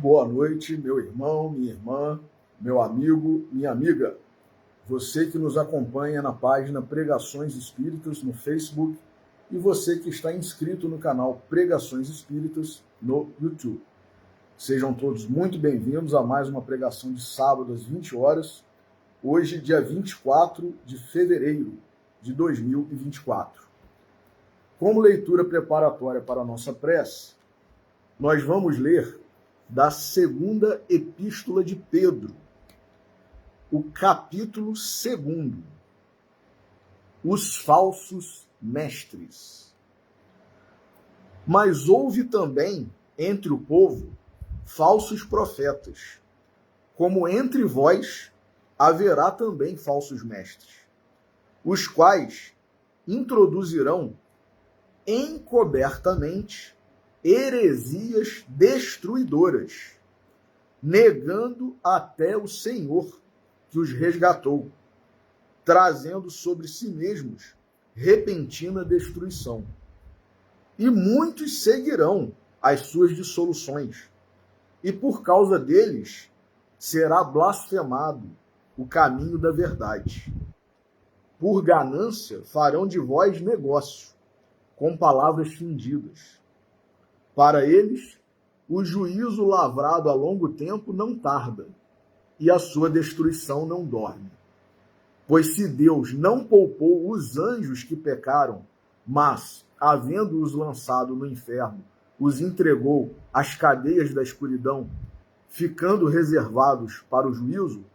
Boa noite, meu irmão, minha irmã, meu amigo, minha amiga. Você que nos acompanha na página Pregações Espíritas no Facebook e você que está inscrito no canal Pregações Espíritas no YouTube. Sejam todos muito bem-vindos a mais uma pregação de sábado às 20 horas, hoje, dia 24 de fevereiro de 2024. Como leitura preparatória para a nossa prece, nós vamos ler da segunda epístola de Pedro, o capítulo 2, os falsos mestres. Mas houve também entre o povo falsos profetas, como entre vós haverá também falsos mestres, os quais introduzirão encobertamente heresias destruidoras, negando até o Senhor que os resgatou, trazendo sobre si mesmos repentina destruição. E muitos seguirão as suas dissoluções, e por causa deles será blasfemado o caminho da verdade. Por ganância farão de vós negócio, com palavras fingidas. Para eles, o juízo lavrado a longo tempo não tarda, e a sua destruição não dorme. Pois se Deus não poupou os anjos que pecaram, mas, havendo-os lançado no inferno, os entregou às cadeias da escuridão, ficando reservados para o juízo,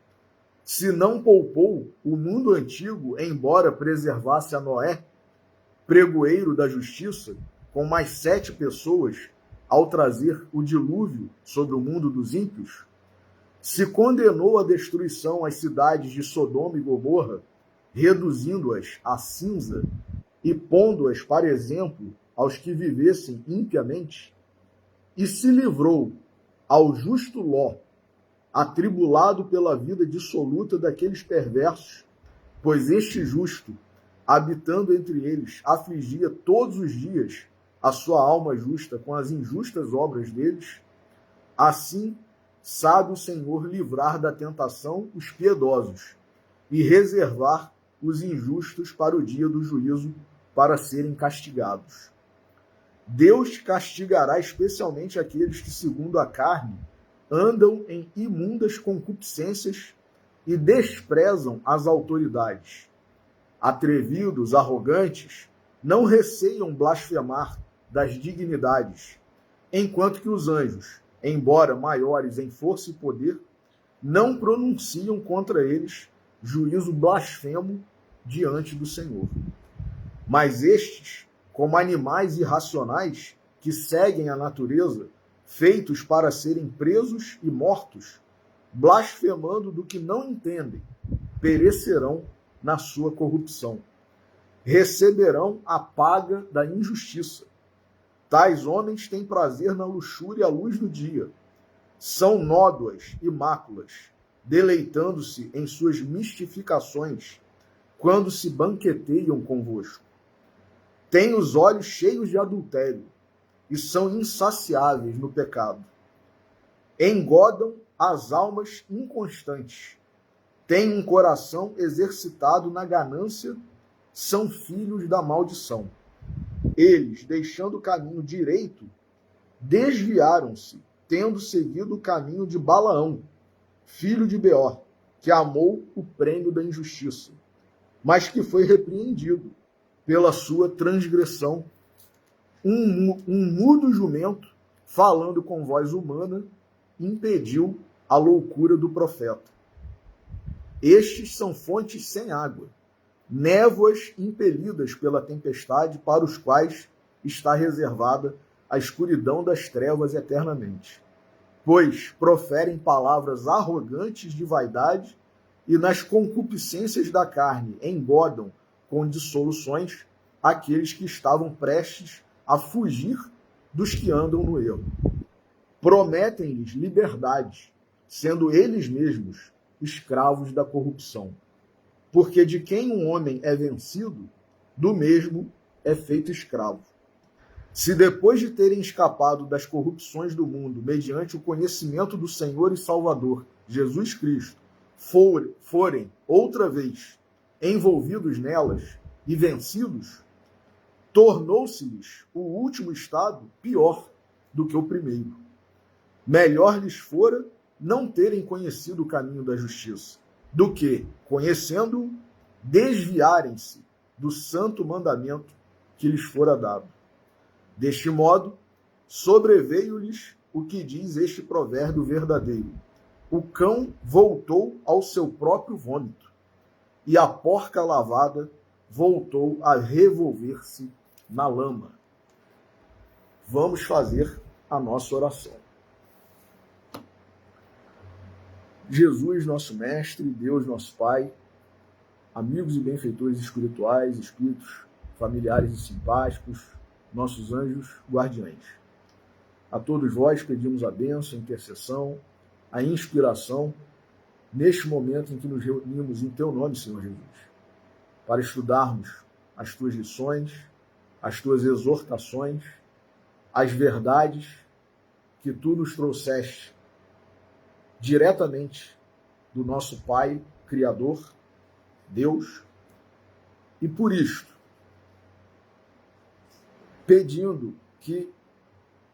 se não poupou o mundo antigo, embora preservasse a Noé, pregoeiro da justiça, com mais 7 pessoas, ao trazer o dilúvio sobre o mundo dos ímpios, se condenou à destruição as cidades de Sodoma e Gomorra, reduzindo-as a cinza e pondo-as para exemplo aos que vivessem impiamente, e se livrou ao justo Ló, atribulado pela vida dissoluta daqueles perversos, pois este justo, habitando entre eles, afligia todos os dias a sua alma justa com as injustas obras deles, assim sabe o Senhor livrar da tentação os piedosos e reservar os injustos para o dia do juízo, para serem castigados. Deus castigará especialmente aqueles que, segundo a carne, andam em imundas concupiscências e desprezam as autoridades. Atrevidos, arrogantes, não receiam blasfemar das dignidades, enquanto que os anjos, embora maiores em força e poder, não pronunciam contra eles juízo blasfemo diante do Senhor. Mas estes, como animais irracionais que seguem a natureza, feitos para serem presos e mortos, blasfemando do que não entendem, perecerão na sua corrupção. Receberão a paga da injustiça. Tais homens têm prazer na luxúria à luz do dia. São nódoas e máculas, deleitando-se em suas mistificações, quando se banqueteiam convosco. Têm os olhos cheios de adultério, e são insaciáveis no pecado. Engodam as almas inconstantes. Têm um coração exercitado na ganância, são filhos da maldição. Eles, deixando o caminho direito, desviaram-se, tendo seguido o caminho de Balaão, filho de Beor, que amou o prêmio da injustiça, mas que foi repreendido pela sua transgressão. Um mudo jumento, falando com voz humana, impediu a loucura do profeta. Estes são fontes sem água, névoas impelidas pela tempestade, para os quais está reservada a escuridão das trevas eternamente. Pois proferem palavras arrogantes de vaidade e nas concupiscências da carne engodam com dissoluções aqueles que estavam prestes a fugir dos que andam no erro. Prometem-lhes liberdade, sendo eles mesmos escravos da corrupção. Porque de quem um homem é vencido, do mesmo é feito escravo. Se depois de terem escapado das corrupções do mundo, mediante o conhecimento do Senhor e Salvador, Jesus Cristo, forem outra vez envolvidos nelas e vencidos, tornou-se-lhes o último estado pior do que o primeiro. Melhor lhes fora não terem conhecido o caminho da justiça, do que, conhecendo-o, desviarem-se do santo mandamento que lhes fora dado. Deste modo, sobreveio-lhes o que diz este provérbio verdadeiro: o cão voltou ao seu próprio vômito, e a porca lavada voltou a revolver-se na lama. Vamos fazer a nossa oração. Jesus, nosso Mestre, Deus, nosso Pai, amigos e benfeitores espirituais, espíritos familiares e simpáticos, nossos anjos guardiães. A todos vós pedimos a bênção, a intercessão, a inspiração, neste momento em que nos reunimos em Teu nome, Senhor Jesus, para estudarmos as Tuas lições, as Tuas exortações, as verdades que Tu nos trouxeste diretamente do nosso Pai, Criador, Deus, e por isto, pedindo que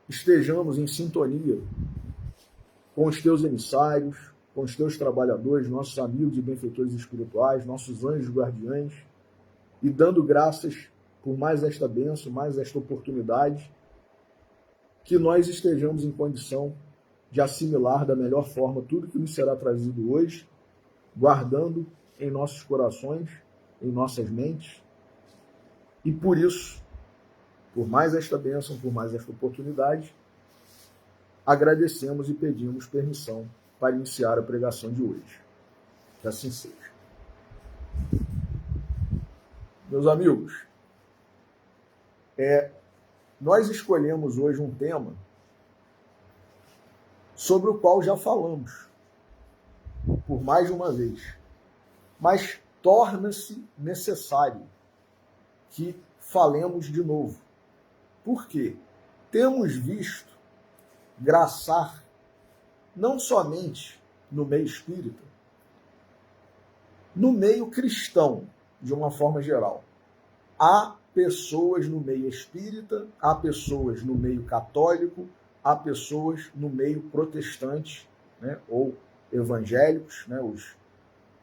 estejamos em sintonia com os Teus emissários, com os Teus trabalhadores, nossos amigos e benfeitores espirituais, nossos anjos guardiães, e dando graças por mais esta bênção, mais esta oportunidade, que nós estejamos em condição de assimilar da melhor forma tudo que nos será trazido hoje, guardando em nossos corações, em nossas mentes, e por isso, por mais esta bênção, por mais esta oportunidade, agradecemos e pedimos permissão para iniciar a pregação de hoje. Que assim seja. Meus amigos, nós escolhemos hoje um tema sobre o qual já falamos por mais de uma vez, mas torna-se necessário que falemos de novo. Por quê? Temos visto graçar não somente no meio espírita, no meio cristão, de uma forma geral. Há pessoas no meio espírita, há pessoas no meio católico, há pessoas no meio protestante, né, ou evangélicos, né, os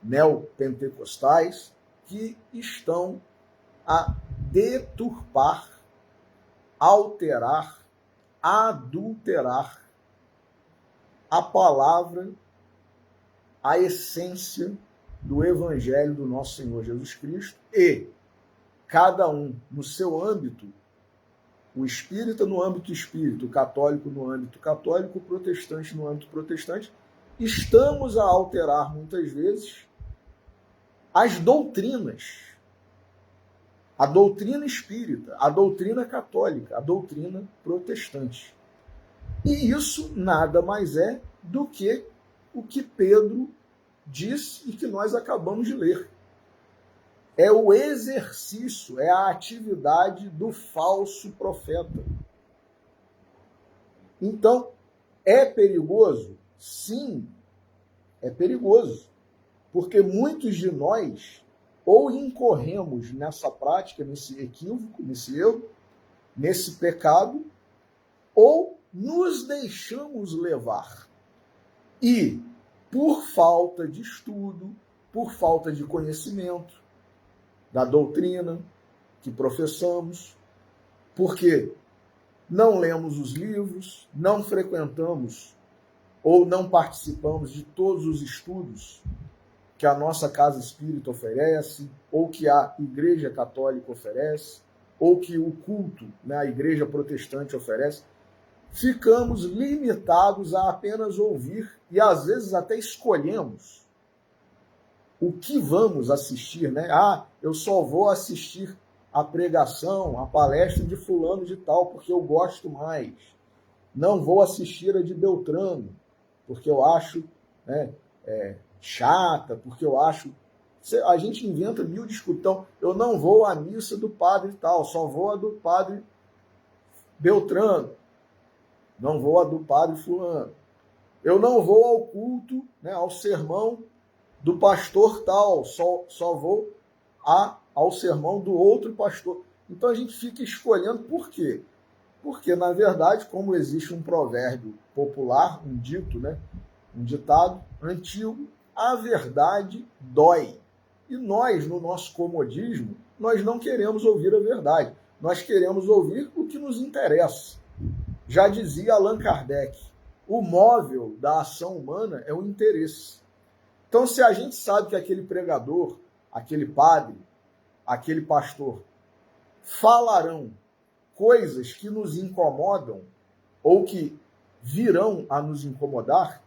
neopentecostais, que estão a deturpar, alterar, adulterar a palavra, a essência do Evangelho do nosso Senhor Jesus Cristo, e cada um no seu âmbito, o espírita no âmbito espírita, o católico no âmbito católico, o protestante no âmbito protestante, estamos a alterar muitas vezes as doutrinas, a doutrina espírita, a doutrina católica, a doutrina protestante. E isso nada mais é do que o que Pedro disse e que nós acabamos de ler. É o exercício, é a atividade do falso profeta. Então, é perigoso? Sim, é perigoso. Porque muitos de nós ou incorremos nessa prática, nesse equívoco, nesse erro, nesse pecado, ou nos deixamos levar. E, por falta de estudo, por falta de conhecimento da doutrina que professamos, porque não lemos os livros, não frequentamos ou não participamos de todos os estudos que a nossa casa espírita oferece, ou que a Igreja Católica oferece, ou que o culto, né, a Igreja Protestante oferece, ficamos limitados a apenas ouvir e às vezes até escolhemos o que vamos assistir, né? Eu só vou assistir a pregação, a palestra de fulano de tal, porque eu gosto mais. Não vou assistir a de Beltrano, porque eu acho, né, chata, porque eu acho... A gente inventa mil desculpas. Então, eu não vou à missa do padre tal, só vou à do padre Beltrano, não vou a do padre fulano. Eu não vou ao culto, né, ao sermão do pastor tal, só vou ao sermão do outro pastor. Então a gente fica escolhendo por quê? Porque, na verdade, como existe um provérbio popular, um dito, né, um ditado antigo, a verdade dói. E nós, no nosso comodismo, nós não queremos ouvir a verdade. Nós queremos ouvir o que nos interessa. Já dizia Allan Kardec, o móvel da ação humana é o interesse. Então, se a gente sabe que aquele pregador, aquele padre, aquele pastor falarão coisas que nos incomodam ou que virão a nos incomodar,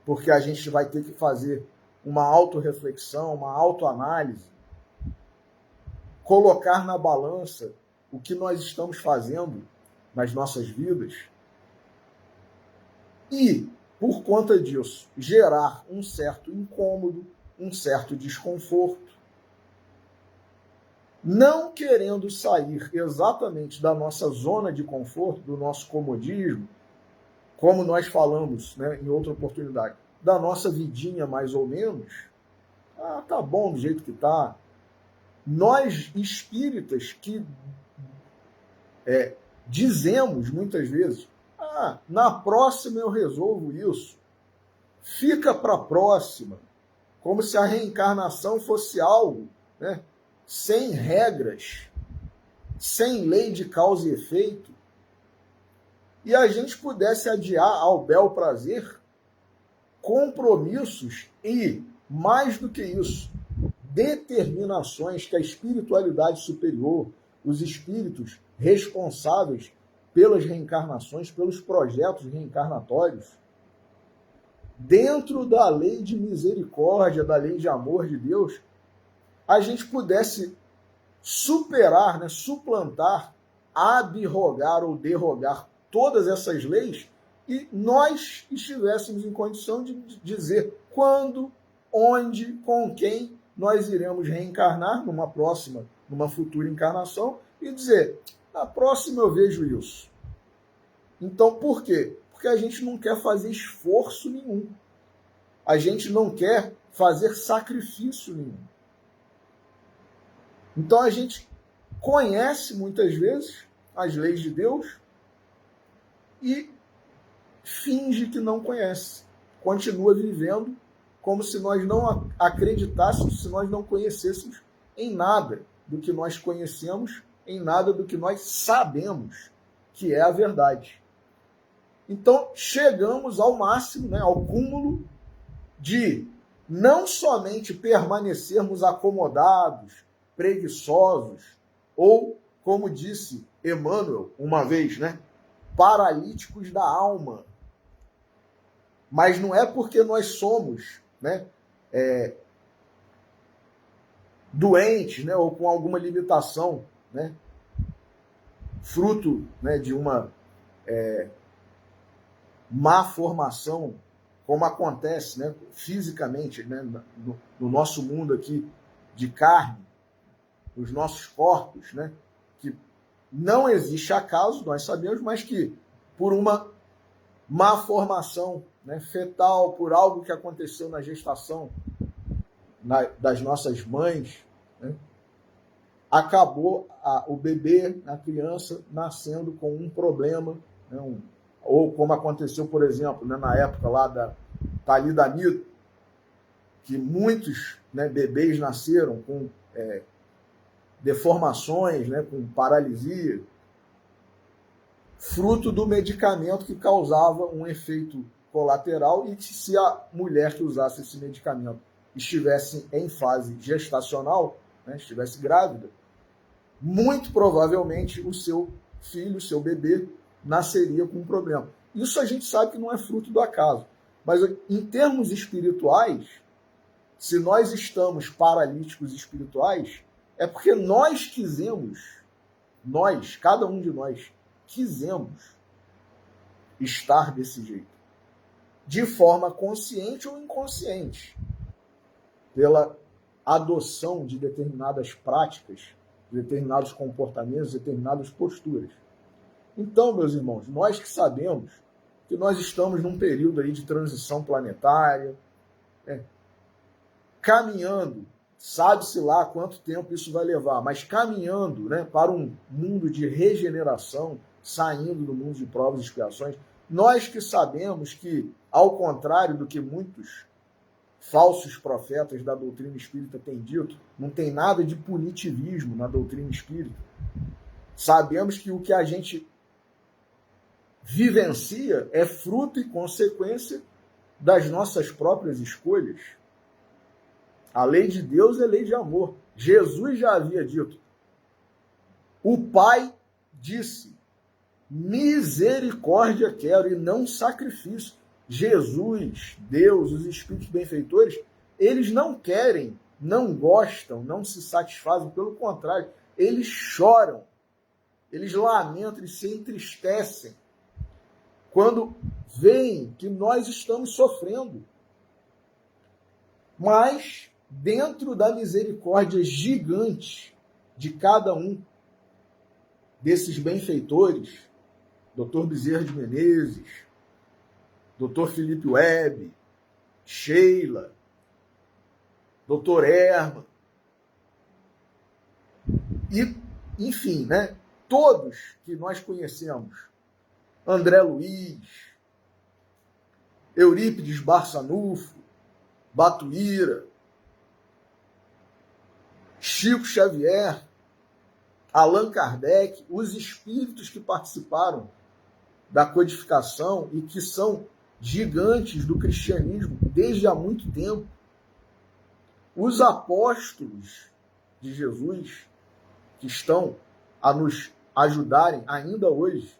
porque a gente vai ter que fazer uma autorreflexão, uma autoanálise, colocar na balança o que nós estamos fazendo nas nossas vidas e, por conta disso, gerar um certo incômodo, um certo desconforto, não querendo sair exatamente da nossa zona de conforto, do nosso comodismo, como nós falamos, né, em outra oportunidade, da nossa vidinha mais ou menos, tá bom do jeito que tá. Nós espíritas que dizemos muitas vezes, na próxima eu resolvo isso, fica para a próxima, como se a reencarnação fosse algo, né, sem regras, sem lei de causa e efeito, e a gente pudesse adiar ao bel prazer compromissos e, mais do que isso, determinações que a espiritualidade superior, os espíritos responsáveis pelas reencarnações, pelos projetos reencarnatórios, dentro da lei de misericórdia, da lei de amor de Deus, a gente pudesse superar, né, suplantar, abrogar ou derrogar todas essas leis e nós estivéssemos em condição de dizer quando, onde, com quem nós iremos reencarnar numa próxima, numa futura encarnação e dizer, na próxima eu vejo isso. Então, por quê? Porque a gente não quer fazer esforço nenhum. A gente não quer fazer sacrifício nenhum. Então, a gente conhece muitas vezes as leis de Deus e finge que não conhece. Continua vivendo como se nós não acreditássemos, se nós não conhecêssemos em nada do que nós conhecemos, em nada do que nós sabemos que é a verdade. Então, chegamos ao máximo, né, ao cúmulo de não somente permanecermos acomodados, preguiçosos, ou, como disse Emmanuel uma vez, né, paralíticos da alma. Mas não é porque nós somos, né, doentes, né, ou com alguma limitação, né, fruto, né, de uma má formação, como acontece, né, fisicamente, né, no nosso mundo aqui de carne, os nossos corpos, né, que não existe acaso, nós sabemos, mas que por uma má formação, né, fetal, por algo que aconteceu na gestação das nossas mães, né, acabou o bebê, a criança, nascendo com um problema, né, ou como aconteceu, por exemplo, né, na época lá da talidomida, que muitos, né, bebês nasceram com deformações, né, com paralisia, fruto do medicamento que causava um efeito colateral e que se a mulher que usasse esse medicamento estivesse em fase gestacional, né, estivesse grávida, muito provavelmente o seu filho, o seu bebê, nasceria com um problema. Isso a gente sabe que não é fruto do acaso. Mas em termos espirituais, se nós estamos paralíticos espirituais, é porque nós quisemos, cada um de nós, quisemos estar desse jeito. De forma consciente ou inconsciente. Pela adoção de determinadas práticas, determinados comportamentos, determinadas posturas. Então, meus irmãos, nós que sabemos que nós estamos num período aí de transição planetária, caminhando, sabe-se lá quanto tempo isso vai levar, mas caminhando, né, para um mundo de regeneração, saindo do mundo de provas e expiações, nós que sabemos que, ao contrário do que muitos falsos profetas da doutrina espírita têm dito, não tem nada de punitivismo na doutrina espírita. Sabemos que o que a gente vivencia é fruto e consequência das nossas próprias escolhas. A lei de Deus é lei de amor. Jesus já havia dito. O Pai disse: misericórdia quero e não sacrifício. Jesus, Deus, os espíritos benfeitores, eles não querem, não gostam, não se satisfazem, pelo contrário, eles choram, eles lamentam, eles se entristecem quando veem que nós estamos sofrendo. Mas, dentro da misericórdia gigante de cada um desses benfeitores, Dr. Bezerra de Menezes, Dr. Felipe Webb, Sheila, Dr. Erma, e, enfim, né, todos que nós conhecemos, André Luiz, Eurípides Barçanufo, Batuíra, Chico Xavier, Allan Kardec, os espíritos que participaram da codificação e que são gigantes do cristianismo desde há muito tempo, os apóstolos de Jesus, que estão a nos ajudarem ainda hoje,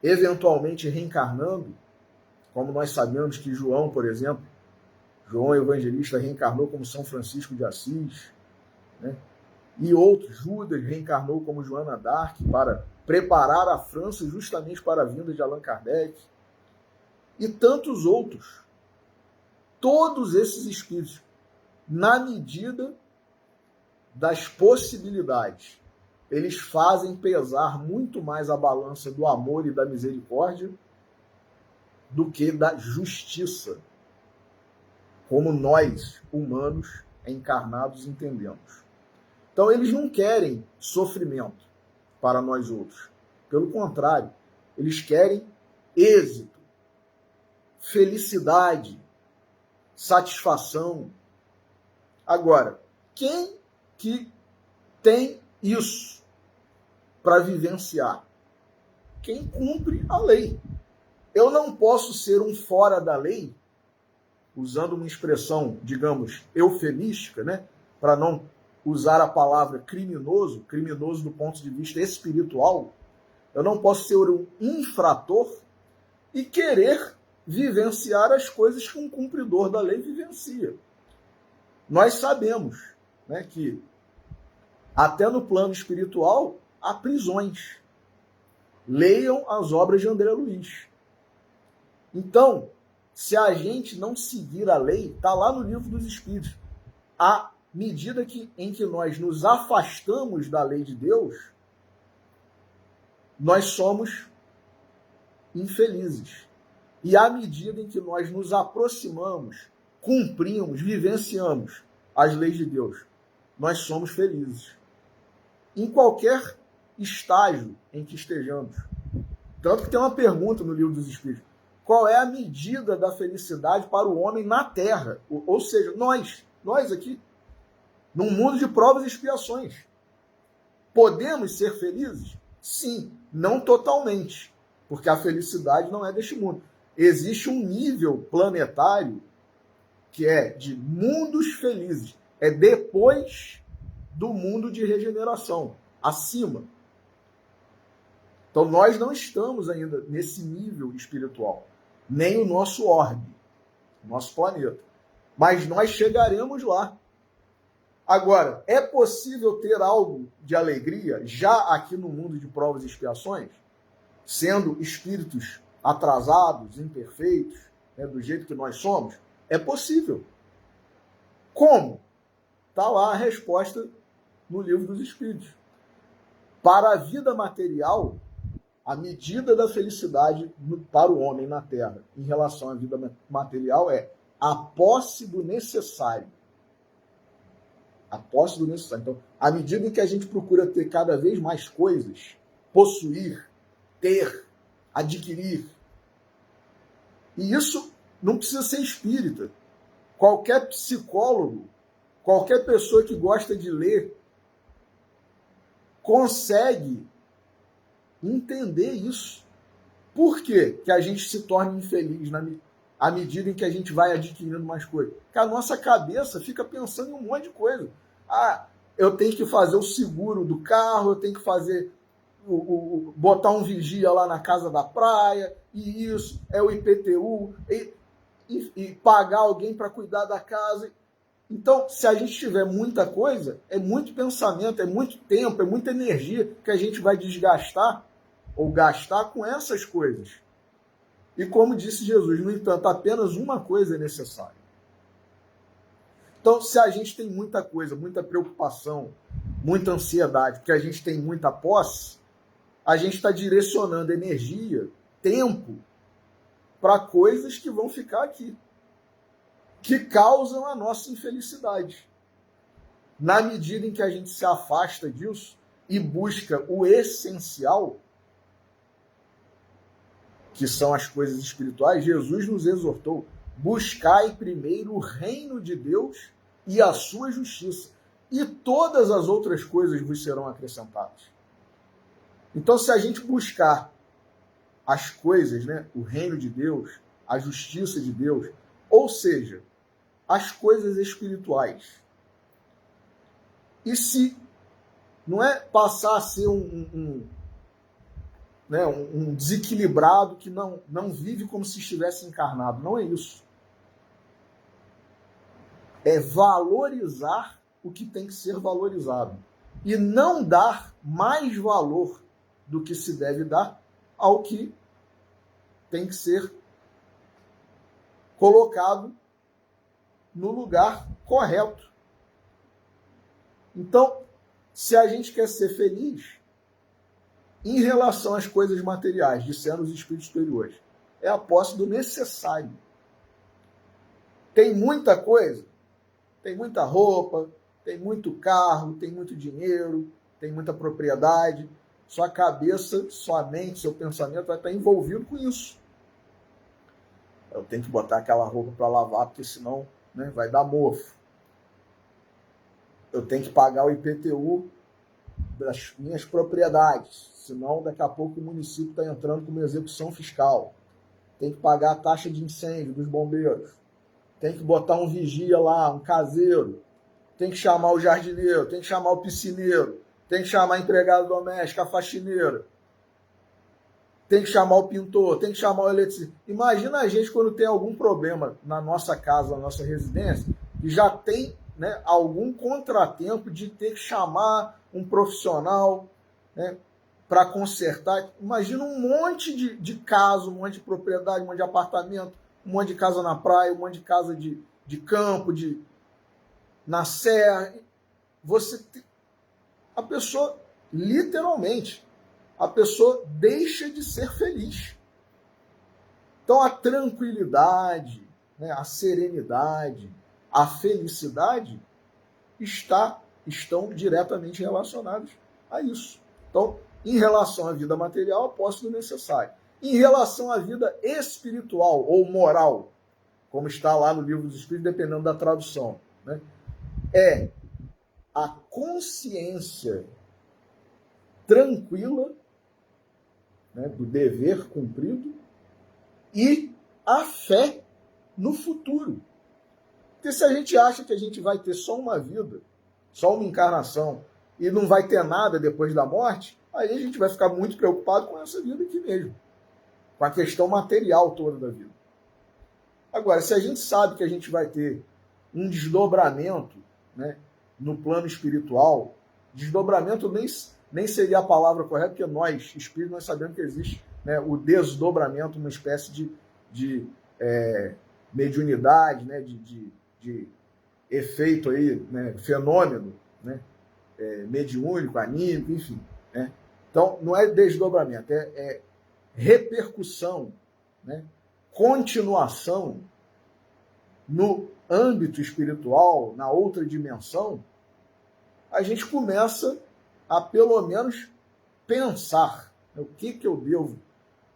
eventualmente reencarnando, como nós sabemos que João, por exemplo, João Evangelista reencarnou como São Francisco de Assis, né? E outros, Judas reencarnou como Joana d'Arc para preparar a França justamente para a vinda de Allan Kardec, e tantos outros. Todos esses espíritos, na medida das possibilidades, eles fazem pesar muito mais a balança do amor e da misericórdia do que da justiça, como nós, humanos, encarnados, entendemos. Então, eles não querem sofrimento para nós outros. Pelo contrário, eles querem êxito, felicidade, satisfação. Agora, quem que tem isso para vivenciar? Quem cumpre a lei. Eu não posso ser um fora da lei, usando uma expressão, digamos, eufemística, né? Para não usar a palavra criminoso, criminoso do ponto de vista espiritual. Eu não posso ser um infrator e querer vivenciar as coisas que um cumpridor da lei vivencia. Nós sabemos, né, que até no plano espiritual há prisões. Leiam as obras de André Luiz. Então, se a gente não seguir a lei, está lá no Livro dos Espíritos, à medida em que nós nos afastamos da lei de Deus, nós somos infelizes. E à medida em que nós nos aproximamos, cumprimos, vivenciamos as leis de Deus, nós somos felizes. Em qualquer estágio em que estejamos. Tanto que tem uma pergunta no Livro dos Espíritos. Qual é a medida da felicidade para o homem na Terra? Ou seja, nós aqui, num mundo de provas e expiações. Podemos ser felizes? Sim, não totalmente, porque a felicidade não é deste mundo. Existe um nível planetário que é de mundos felizes. É depois do mundo de regeneração, acima. Então nós não estamos ainda nesse nível espiritual, nem o nosso orbe, nosso planeta. Mas nós chegaremos lá. Agora, é possível ter algo de alegria já aqui no mundo de provas e expiações, sendo espíritos atrasados, imperfeitos, né, do jeito que nós somos? É possível. Como? Está lá a resposta no Livro dos Espíritos. Para a vida material, a medida da felicidade para o homem na Terra em relação à vida material é a posse do necessário. A posse do necessário. Então, à medida em que a gente procura ter cada vez mais coisas, possuir, ter, adquirir, e isso não precisa ser espírita. Qualquer psicólogo, qualquer pessoa que gosta de ler, consegue entender isso. Por quê que a gente se torna infeliz à medida em que a gente vai adquirindo mais coisas? Porque a nossa cabeça fica pensando em um monte de coisa. Ah, eu tenho que fazer o seguro do carro, eu tenho que fazer botar um vigia lá na casa da praia, e isso é o IPTU, e pagar alguém para cuidar da casa. Então, se a gente tiver muita coisa, é muito pensamento, é muito tempo, é muita energia que a gente vai desgastar ou gastar com essas coisas. E como disse Jesus, no entanto, apenas uma coisa é necessária. Então, se a gente tem muita coisa, muita preocupação, muita ansiedade, porque a gente tem muita posse, a gente está direcionando energia, tempo, para coisas que vão ficar aqui, que causam a nossa infelicidade. Na medida em que a gente se afasta disso e busca o essencial, que são as coisas espirituais, Jesus nos exortou: buscai primeiro o reino de Deus e a sua justiça, e todas as outras coisas vos serão acrescentadas. Então, se a gente buscar as coisas, né, o reino de Deus, a justiça de Deus, ou seja, as coisas espirituais, e se não é passar a ser um desequilibrado que não vive como se estivesse encarnado. Não é isso. É valorizar o que tem que ser valorizado. E não dar mais valor do que se deve dar ao que tem que ser colocado no lugar correto. Então, se a gente quer ser feliz, em relação às coisas materiais, disseram os espíritos superiores, é a posse do necessário. Tem muita coisa, tem muita roupa, tem muito carro, tem muito dinheiro, tem muita propriedade. Sua cabeça, sua mente, seu pensamento vai estar envolvido com isso. Eu tenho que botar aquela roupa para lavar, porque senão, né, vai dar mofo. Eu tenho que pagar o IPTU das minhas propriedades, senão daqui a pouco o município está entrando com uma execução fiscal. Tem que pagar a taxa de incêndio dos bombeiros. Tem que botar um vigia lá, um caseiro. Tem que chamar o jardineiro, tem que chamar o piscineiro, tem que chamar a empregada doméstica, a faxineira. Tem que chamar o pintor, tem que chamar o eletricista. Imagina a gente quando tem algum problema na nossa casa, na nossa residência, e já tem, né, algum contratempo de ter que chamar um profissional, né, para consertar. Imagina um monte de caso, um monte de propriedade, um monte de apartamento, um monte de casa na praia, um monte de casa de campo, na serra. A pessoa, literalmente, a pessoa deixa de ser feliz. Então a tranquilidade, né, a serenidade, a felicidade estão diretamente relacionados a isso. Então, em relação à vida material, a posse do necessário. Em relação à vida espiritual ou moral, como está lá no Livro dos Espíritos, dependendo da tradução, né, é a consciência tranquila, né, do dever cumprido e a fé no futuro. Porque se a gente acha que a gente vai ter só uma vida, só uma encarnação, e não vai ter nada depois da morte, aí a gente vai ficar muito preocupado com essa vida aqui mesmo, com a questão material toda da vida. Agora, se a gente sabe que a gente vai ter um desdobramento, né, no plano espiritual, desdobramento nem seria a palavra correta, porque nós, espíritos, nós sabemos que existe, né, o desdobramento, uma espécie de mediunidade, né, de efeito aí, né, fenômeno, né, mediúnico, anímico, enfim, né, Então, não é desdobramento, é repercussão, né? Continuação no âmbito espiritual, na outra dimensão, a gente começa a, pelo menos, pensar, né? O que eu devo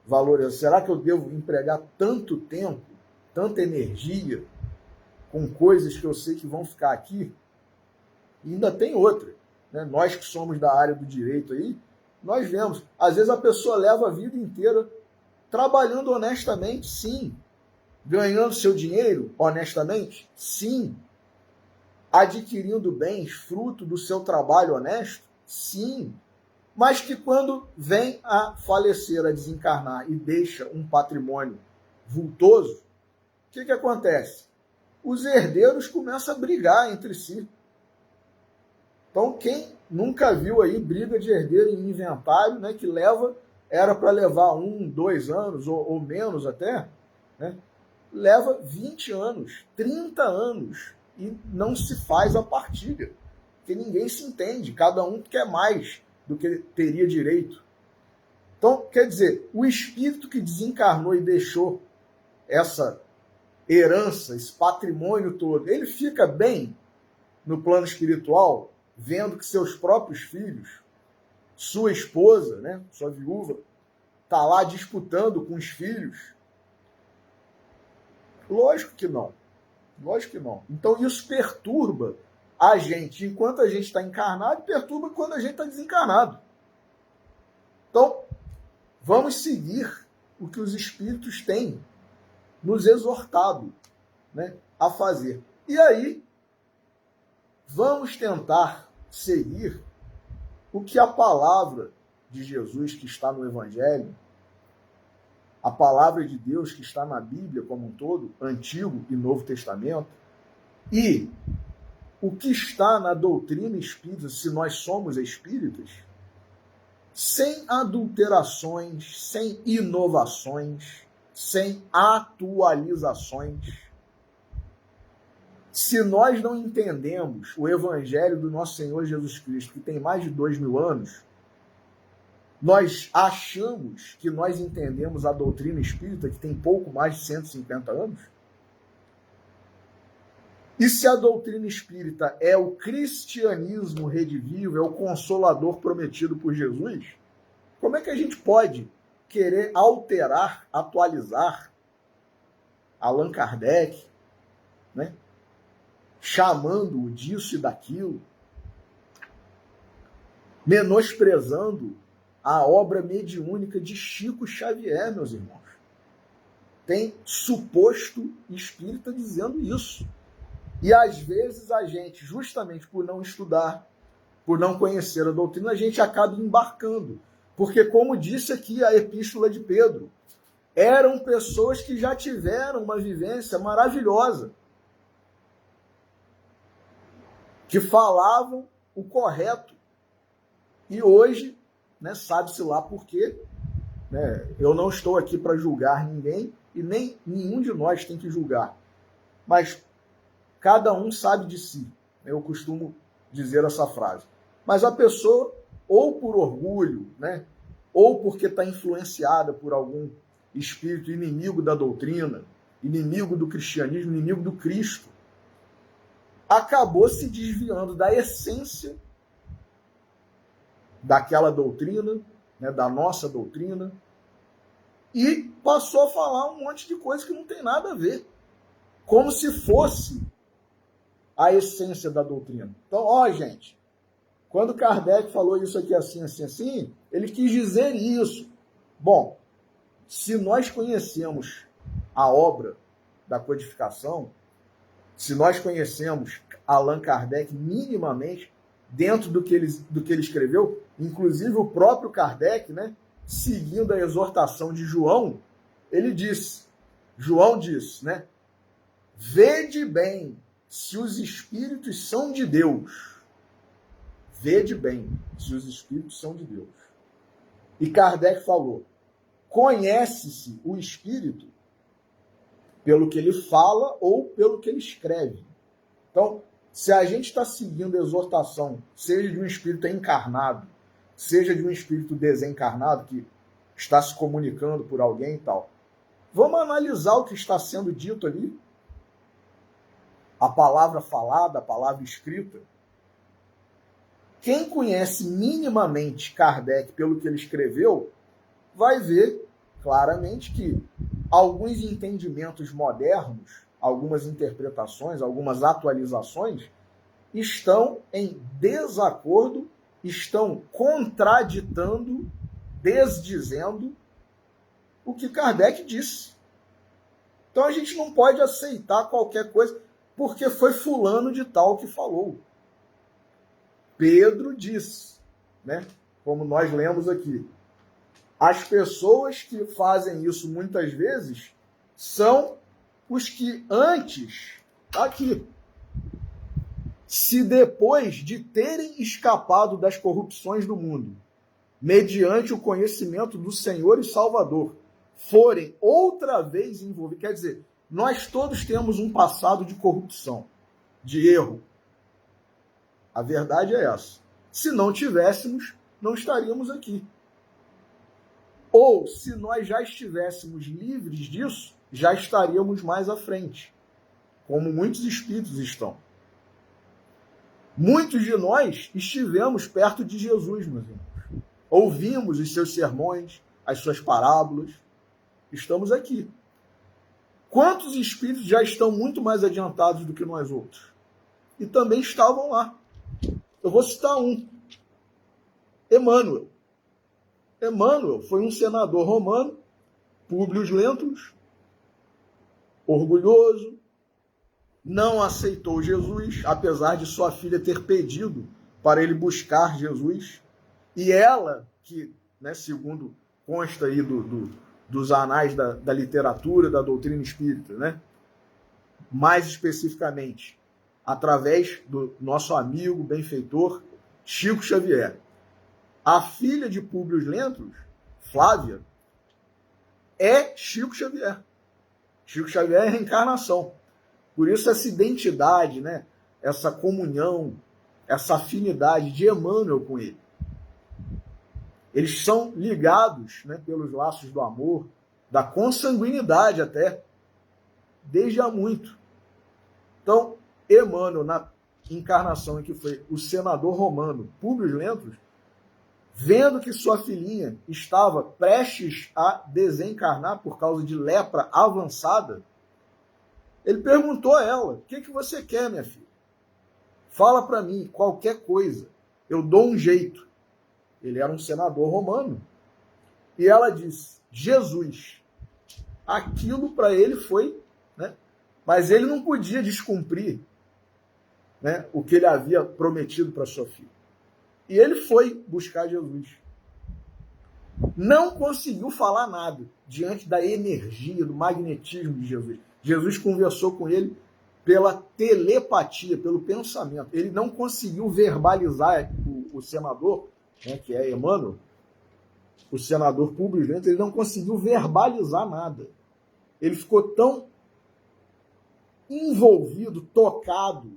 valorizar? Será que eu devo empregar tanto tempo, tanta energia com coisas que eu sei que vão ficar aqui? E ainda tem outra, né? Nós que somos da área do direito aí, nós vemos, às vezes a pessoa leva a vida inteira trabalhando honestamente, sim. Ganhando seu dinheiro honestamente, sim. Adquirindo bens fruto do seu trabalho honesto, sim. Mas que quando vem a falecer, a desencarnar e deixa um patrimônio vultoso, o que acontece? Os herdeiros começam a brigar entre si. Então, quem nunca viu aí briga de herdeiro em inventário, né, que era para levar 1, 2 anos, ou menos até, né, leva 20 anos, 30 anos, e não se faz a partilha, porque ninguém se entende, cada um quer mais do que teria direito. Então, quer dizer, o espírito que desencarnou e deixou essa herança, esse patrimônio todo, ele fica bem no plano espiritual, vendo que seus próprios filhos, sua esposa, né, sua viúva, está lá disputando com os filhos? Lógico que não. Lógico que não. Então isso perturba a gente enquanto a gente está encarnado e perturba quando a gente está desencarnado. Então, vamos seguir o que os espíritos têm nos exortado, né, a fazer. E aí, vamos tentar seguir o que a palavra de Jesus que está no Evangelho, a palavra de Deus que está na Bíblia como um todo, Antigo e Novo Testamento, e o que está na doutrina espírita, se nós somos espíritas, sem adulterações, sem inovações, sem atualizações. Se nós não entendemos o Evangelho do nosso Senhor Jesus Cristo, que tem mais de 2000 anos, nós achamos que nós entendemos a doutrina espírita, que tem pouco mais de 150 anos? E se a doutrina espírita é o cristianismo redivivo, é o consolador prometido por Jesus, como é que a gente pode querer alterar, atualizar Allan Kardec, né? Chamando-o disso e daquilo, menosprezando a obra mediúnica de Chico Xavier, meus irmãos? Tem suposto espírita dizendo isso. E às vezes a gente, justamente por não estudar, por não conhecer a doutrina, a gente acaba embarcando. Porque, como disse aqui a epístola de Pedro, eram pessoas que já tiveram uma vivência maravilhosa, que falavam o correto. E hoje, né, sabe-se lá por quê, né, eu não estou aqui para julgar ninguém, e nem nenhum de nós tem que julgar. Mas cada um sabe de si. Eu costumo dizer essa frase. Mas a pessoa, ou por orgulho, né, ou porque está influenciada por algum espírito inimigo da doutrina, inimigo do cristianismo, inimigo do Cristo, acabou se desviando da essência daquela doutrina, né, da nossa doutrina, e passou a falar um monte de coisa que não tem nada a ver, como se fosse a essência da doutrina. Então, gente, quando Kardec falou isso aqui assim, assim, assim, ele quis dizer isso. Bom, se nós conhecemos a obra da codificação, se nós conhecemos Allan Kardec minimamente, dentro do que ele escreveu, inclusive o próprio Kardec, né, seguindo a exortação de João, João disse, né, vede bem se os espíritos são de Deus. Vede bem se os espíritos são de Deus. E Kardec falou, conhece-se o espírito pelo que ele fala ou pelo que ele escreve. Então, se a gente está seguindo a exortação, seja de um espírito encarnado, seja de um espírito desencarnado que está se comunicando por alguém e tal. Vamos analisar o que está sendo dito ali. A palavra falada, a palavra escrita. Quem conhece minimamente Kardec pelo que ele escreveu, vai ver claramente que alguns entendimentos modernos, algumas interpretações, algumas atualizações, estão em desacordo, estão contraditando, desdizendo o que Kardec disse. Então a gente não pode aceitar qualquer coisa porque foi fulano de tal que falou. Pedro disse, né? Como nós lemos aqui. As pessoas que fazem isso muitas vezes são os que antes, aqui, se depois de terem escapado das corrupções do mundo, mediante o conhecimento do Senhor e Salvador, forem outra vez envolvidos, quer dizer, nós todos temos um passado de corrupção, de erro. A verdade é essa. Se não tivéssemos, não estaríamos aqui. Ou, se nós já estivéssemos livres disso, já estaríamos mais à frente, como muitos espíritos estão. Muitos de nós estivemos perto de Jesus, meus irmãos. Ouvimos os seus sermões, as suas parábolas. Estamos aqui. Quantos espíritos já estão muito mais adiantados do que nós outros? E também estavam lá. Eu vou citar um. Emmanuel. Emmanuel foi um senador romano, Públio Lentulus, orgulhoso, não aceitou Jesus, apesar de sua filha ter pedido para ele buscar Jesus. E ela, que, né, segundo consta aí dos anais da literatura, da doutrina espírita, né, mais especificamente, através do nosso amigo, benfeitor, Chico Xavier. A filha de Públio Lentulus, Flávia, é Chico Xavier. Chico Xavier é reencarnação. Por isso essa identidade, né, essa comunhão, essa afinidade de Emmanuel com ele. Eles são ligados, né, pelos laços do amor, da consanguinidade até, desde há muito. Então, Emmanuel, na encarnação em que foi o senador romano Públio Lentulus, vendo que sua filhinha estava prestes a desencarnar por causa de lepra avançada, ele perguntou a ela: o que você quer, minha filha? Fala para mim qualquer coisa, eu dou um jeito. Ele era um senador romano. E ela disse: Jesus. Aquilo para ele foi, né? Mas ele não podia descumprir, né, o que ele havia prometido para sua filha. E ele foi buscar Jesus. Não conseguiu falar nada diante da energia, do magnetismo de Jesus. Jesus conversou com ele pela telepatia, pelo pensamento. Ele não conseguiu verbalizar o senador, né, que é Emmanuel, o senador Públio Lentulus, ele não conseguiu verbalizar nada. Ele ficou tão envolvido, tocado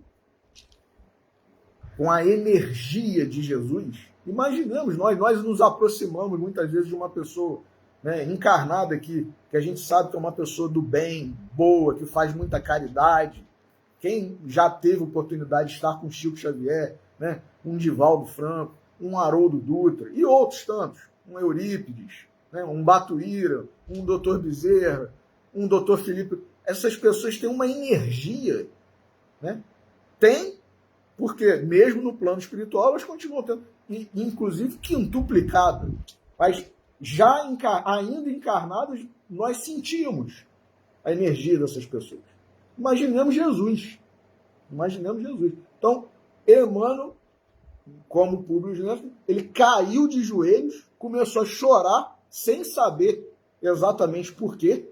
com a energia de Jesus. Imaginamos, nós nos aproximamos muitas vezes de uma pessoa, né, encarnada que a gente sabe que é uma pessoa do bem, boa, que faz muita caridade. Quem já teve oportunidade de estar com Chico Xavier, né, um Divaldo Franco, um Haroldo Dutra e outros tantos, um Eurípides, né, um Batuíra, um Dr. Bezerra, um Dr. Felipe. Essas pessoas têm uma energia, né? Tem, porque mesmo no plano espiritual elas continuam tendo, inclusive quintuplicada. Mas já ainda encarnadas, nós sentimos a energia dessas pessoas. Imaginemos Jesus. Imaginemos Jesus. Então, Emmanuel, como Públio Lentulus, ele caiu de joelhos, começou a chorar, sem saber exatamente por quê,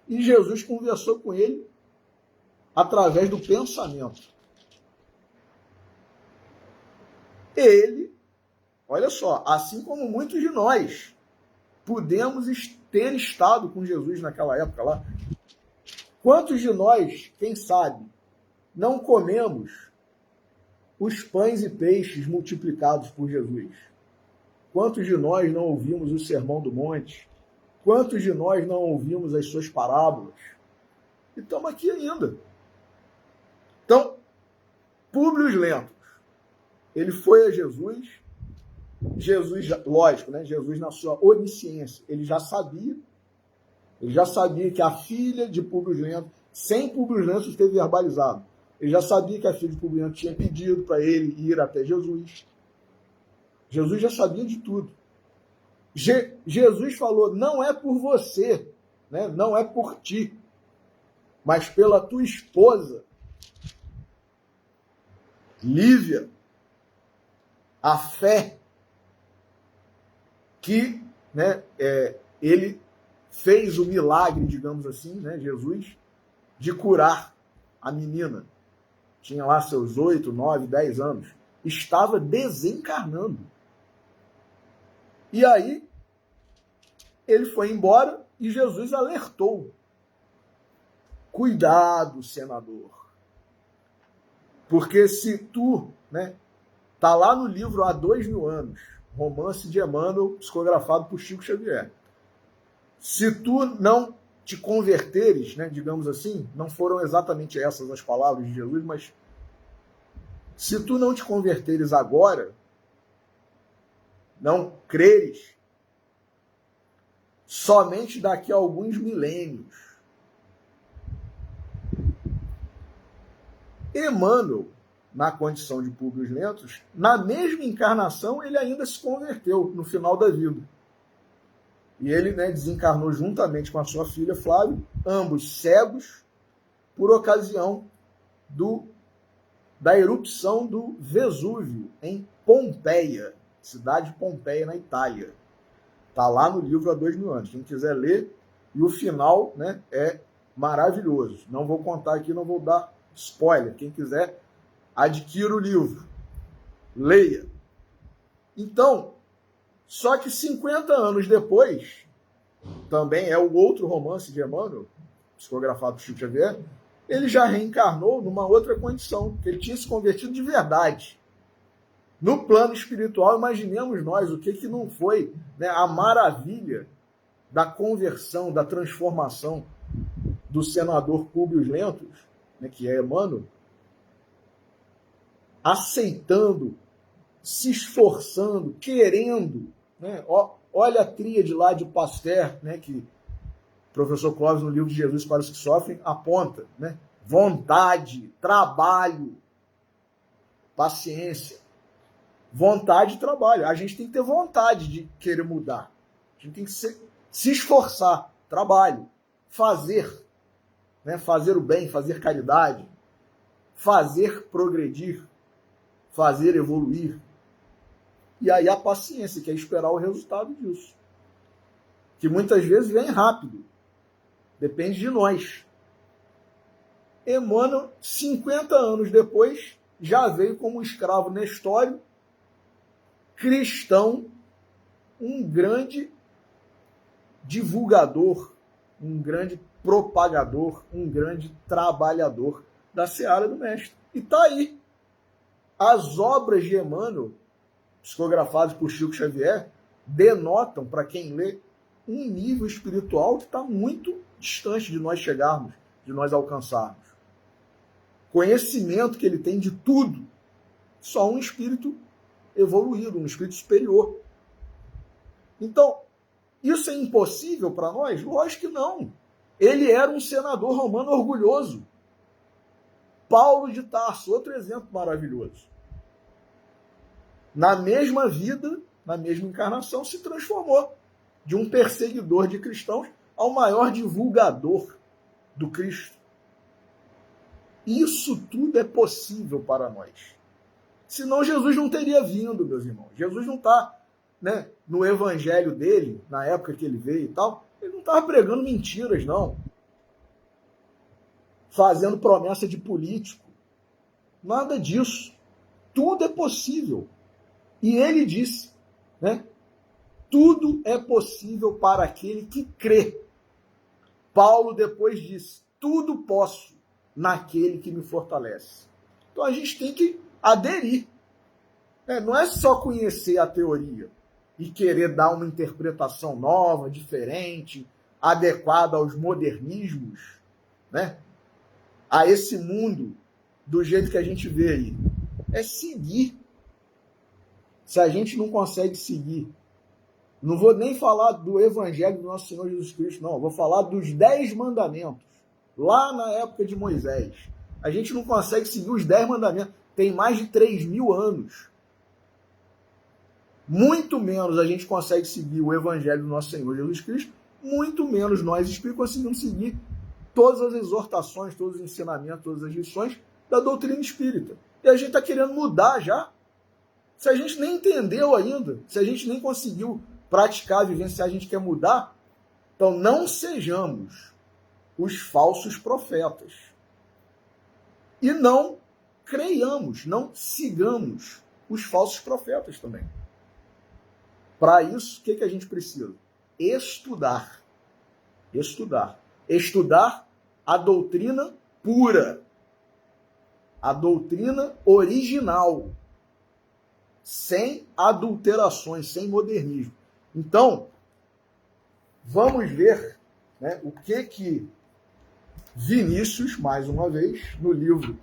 e Jesus conversou com ele através do pensamento. Ele, olha só, assim como muitos de nós, pudemos ter estado com Jesus naquela época lá. Quantos de nós, quem sabe, não comemos os pães e peixes multiplicados por Jesus? Quantos de nós não ouvimos o Sermão do Monte? Quantos de nós não ouvimos as suas parábolas? E estamos aqui ainda. Então, Públio Lentulus, ele foi a Jesus, lógico, né? Jesus na sua onisciência, ele já sabia que a filha de Públio Lentulus, sem Públio Lentulus esteve verbalizado, ele já sabia que a filha de Públio Lentulus tinha pedido para ele ir até Jesus. Jesus já sabia de tudo. Jesus falou, não é por você, né? Não é por ti, mas pela tua esposa, Lívia, a fé que, né, ele fez o milagre, digamos assim, né, Jesus, de curar a menina. Tinha lá seus 8, 9, 10 anos. Estava desencarnando. E aí, ele foi embora e Jesus alertou. Cuidado, senador. Porque se tu, né, tá lá no livro há 2000 anos, Romance de Emmanuel, psicografado por Chico Xavier. Se tu não te converteres, né, digamos assim, não foram exatamente essas as palavras de Jesus, mas se tu não te converteres agora, não creres, somente daqui a alguns milênios. Emmanuel, na condição de Públio Lentulus, na mesma encarnação, ele ainda se converteu no final da vida. E ele, né, desencarnou juntamente com a sua filha Flávia, ambos cegos, por ocasião da erupção do Vesúvio, em Pompeia, cidade de Pompeia, na Itália. Está lá no livro há 2000 anos. Quem quiser ler, e o final, né, é maravilhoso. Não vou contar aqui, não vou dar spoiler. Quem quiser, adquira o livro. Leia. Então, só que 50 anos depois, também é o outro romance de Emmanuel, psicografado por Chico Xavier, ele já reencarnou numa outra condição, que ele tinha se convertido de verdade. No plano espiritual, imaginemos nós o que não foi, né, a maravilha da conversão, da transformação do senador Públio Lentulus, né, que é Emmanuel, aceitando, se esforçando, querendo, né? Olha a tríade lá de Pasteur, né, que o professor Clóvis, no livro de Jesus para os que sofrem, aponta, né? Vontade, trabalho, paciência. Vontade e trabalho. A gente tem que ter vontade de querer mudar. A gente tem que se esforçar. Trabalho. Fazer. Né? Fazer o bem, fazer caridade. Fazer progredir. Fazer evoluir. E aí a paciência, que é esperar o resultado disso. Que muitas vezes vem rápido. Depende de nós. Emmanuel, 50 anos depois, já veio como escravo Nestório, cristão, um grande divulgador, um grande propagador, um grande trabalhador da seara do Mestre. E está aí. As obras de Emmanuel, psicografadas por Chico Xavier, denotam, para quem lê, um nível espiritual que está muito distante de nós chegarmos, de nós alcançarmos. Conhecimento que ele tem de tudo. Só um espírito evoluído, um espírito superior. Então, isso é impossível para nós? Lógico que não. Ele era um senador romano orgulhoso. Paulo de Tarso, outro exemplo maravilhoso. Na mesma vida, na mesma encarnação, se transformou de um perseguidor de cristãos ao maior divulgador do Cristo. Isso tudo é possível para nós. Senão Jesus não teria vindo, meus irmãos. Jesus não está, né, no evangelho dele, na época que ele veio e tal, ele não estava pregando mentiras, não. Fazendo promessa de político. Nada disso. Tudo é possível. E ele disse, né, tudo é possível para aquele que crê. Paulo depois disse, tudo posso naquele que me fortalece. Então a gente tem que aderir. Não é só conhecer a teoria. e querer dar uma interpretação nova, diferente, adequada aos modernismos, né? A esse mundo do jeito que a gente vê aí. É seguir. Se a gente não consegue seguir, não vou nem falar do Evangelho do nosso Senhor Jesus Cristo, não. Vou falar dos 10 mandamentos, lá na época de Moisés. A gente não consegue seguir os 10 mandamentos. Tem mais de 3.000 anos. Muito menos a gente consegue seguir o Evangelho do nosso Senhor Jesus Cristo, muito menos nós espíritos conseguimos seguir todas as exortações, todos os ensinamentos, todas as lições da doutrina espírita. E a gente está querendo mudar já. Se a gente nem entendeu ainda, se a gente nem conseguiu praticar, vivenciar, a gente quer mudar, então não sejamos os falsos profetas. E não creiamos, não sigamos os falsos profetas também. Para isso, o que a gente precisa? Estudar. Estudar. Estudar a doutrina pura. A doutrina original. Sem adulterações, sem modernismo. Então, vamos ver, né, o que Vinícius, mais uma vez, no livro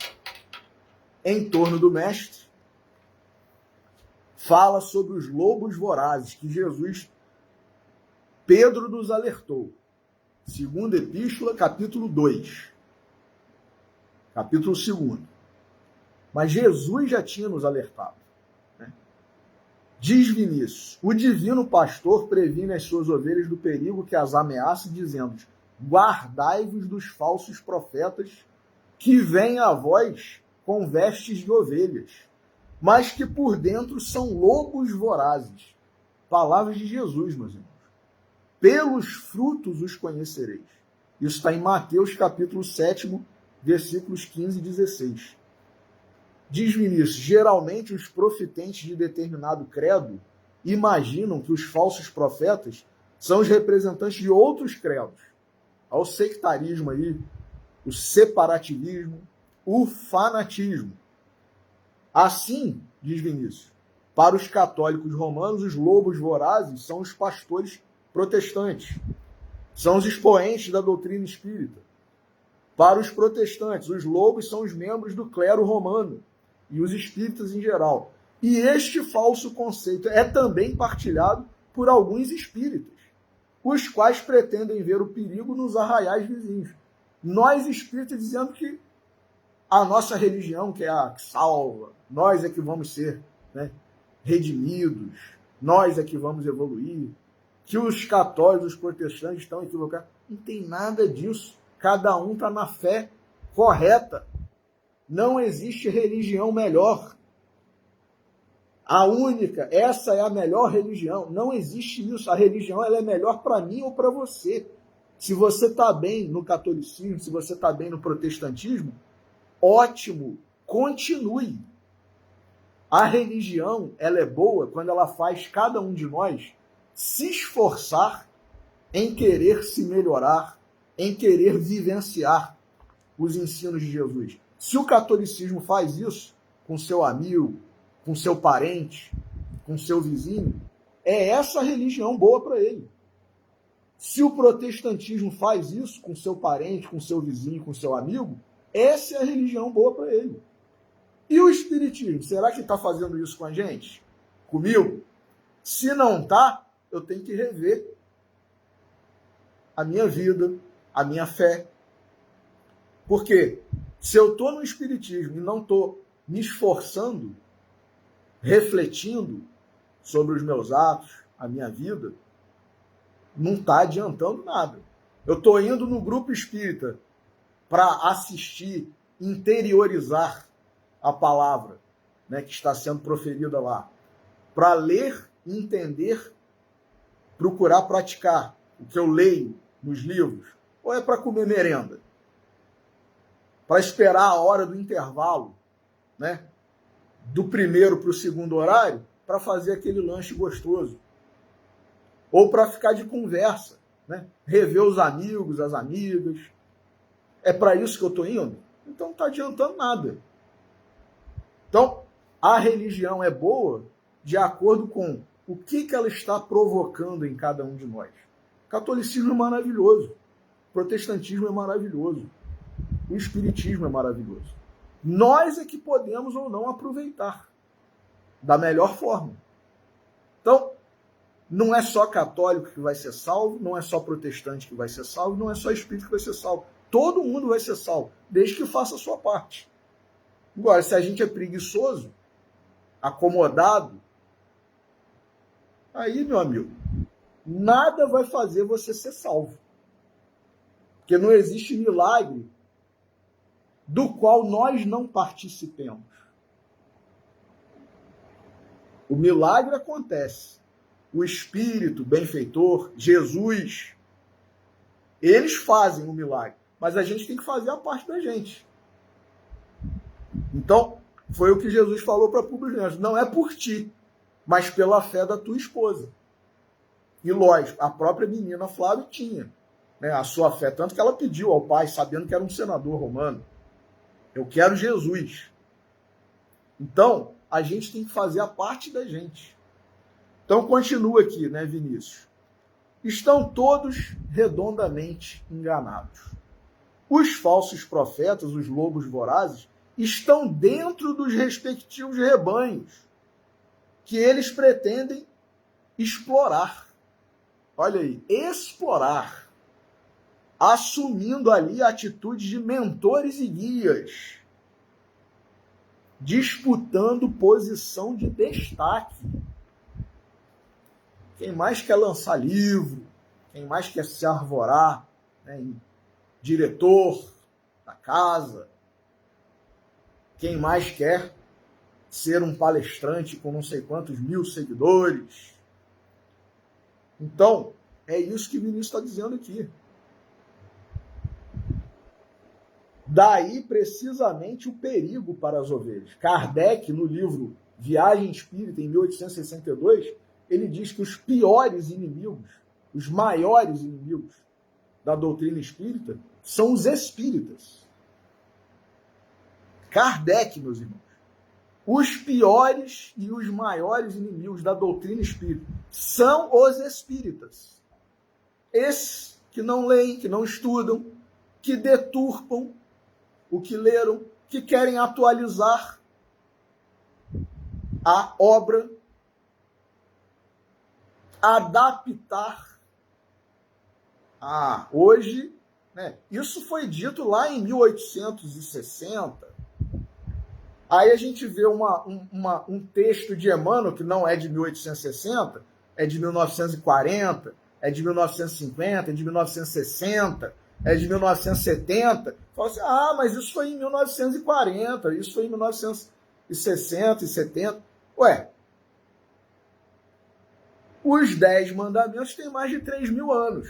Em Torno do Mestre, fala sobre os lobos vorazes que Jesus, Pedro nos alertou. Segunda Epístola, capítulo 2. Capítulo 2. Mas Jesus já tinha nos alertado. Né? Diz Vinícius, o divino pastor previne as suas ovelhas do perigo que as ameaça, dizendo: guardai-vos dos falsos profetas que vêm a vós com vestes de ovelhas, mas que por dentro são lobos vorazes. Palavras de Jesus, meus irmãos. Pelos frutos os conhecereis. Isso está em Mateus capítulo 7, versículos 15 e 16. Diz Vinícius, geralmente os profetentes de determinado credo imaginam que os falsos profetas são os representantes de outros credos. Ao sectarismo aí, o separativismo, o fanatismo. Assim, diz Vinícius, para os católicos romanos, os lobos vorazes são os pastores protestantes. São os expoentes da doutrina espírita. Para os protestantes, os lobos são os membros do clero romano e os espíritas em geral. E este falso conceito é também partilhado por alguns espíritas, os quais pretendem ver o perigo nos arraiais vizinhos. Nós espíritas dizendo que a nossa religião, que é a que salva, nós é que vamos ser, né, redimidos, nós é que vamos evoluir, que os católicos, os protestantes estão equivocados. Não tem nada disso. Cada um está na fé correta. Não existe religião melhor. A única, essa é a melhor religião. Não existe isso. A religião ela é melhor para mim ou para você. Se você está bem no catolicismo, se você está bem no protestantismo, ótimo, continue. A religião ela é boa quando ela faz cada um de nós se esforçar em querer se melhorar, em querer vivenciar os ensinos de Jesus. Se o catolicismo faz isso com seu amigo, com seu parente, com seu vizinho, é essa a religião boa para ele. Se o protestantismo faz isso com seu parente, com seu vizinho, com seu amigo, essa é a religião boa para ele. E o espiritismo, será que está fazendo isso com a gente? Comigo? Se não está, eu tenho que rever a minha vida, a minha fé. Porque se eu estou no espiritismo e não estou me esforçando, refletindo sobre os meus atos, a minha vida, não está adiantando nada. Eu estou indo no grupo espírita para assistir, interiorizar a palavra, né, que está sendo proferida lá, para ler, entender, procurar praticar o que eu leio nos livros, ou é para comer merenda? Para esperar a hora do intervalo, né, do primeiro para o segundo horário, para fazer aquele lanche gostoso. Ou para ficar de conversa, né, rever os amigos, as amigas. É para isso que eu estou indo? Então não está adiantando nada. Então, a religião é boa de acordo com o que ela está provocando em cada um de nós? O catolicismo é maravilhoso, o protestantismo é maravilhoso, o espiritismo é maravilhoso. Nós é que podemos ou não aproveitar da melhor forma. Então, não é só católico que vai ser salvo, não é só protestante que vai ser salvo, não é só espírita que vai ser salvo. Todo mundo vai ser salvo, desde que faça a sua parte. Agora, se a gente é preguiçoso, acomodado, aí, meu amigo, nada vai fazer você ser salvo. Porque não existe milagre do qual nós não participemos. O milagre acontece. O Espírito benfeitor, Jesus, eles fazem o milagre. Mas a gente tem que fazer a parte da gente. Então, foi o que Jesus falou para Publio. Não é por ti, mas pela fé da tua esposa. E lógico, a própria menina Flávia tinha, né, a sua fé, tanto que ela pediu ao pai, sabendo que era um senador romano, eu quero Jesus. Então, a gente tem que fazer a parte da gente. Então, continua aqui, né, Vinícius? Estão todos redondamente enganados. Os falsos profetas, os lobos vorazes, estão dentro dos respectivos rebanhos que eles pretendem explorar. Olha aí, explorar, assumindo ali atitudes de mentores e guias, disputando posição de destaque. Quem mais quer lançar livro, quem mais quer se arvorar, né, em diretor da casa, quem mais quer ser um palestrante com não sei quantos mil seguidores. Então, é isso que Vinícius está dizendo aqui. Daí, precisamente, o perigo para as ovelhas. Kardec, no livro Viagem Espírita, em 1862, ele diz que os piores inimigos, os maiores inimigos da doutrina espírita são os espíritas. Kardec, meus irmãos. Os piores e os maiores inimigos da doutrina espírita são os espíritas. Esses que não leem, que não estudam, que deturpam o que leram, que querem atualizar a obra, adaptar. Hoje, né, isso foi dito lá em 1860. Aí a gente vê um texto de Emmanuel, que não é de 1860, é de 1940, é de 1950, é de 1960, é de 1970. Fala assim, mas isso foi em 1940, isso foi em 1960 e 70. Ué, os 10 mandamentos têm mais de 3.000 anos.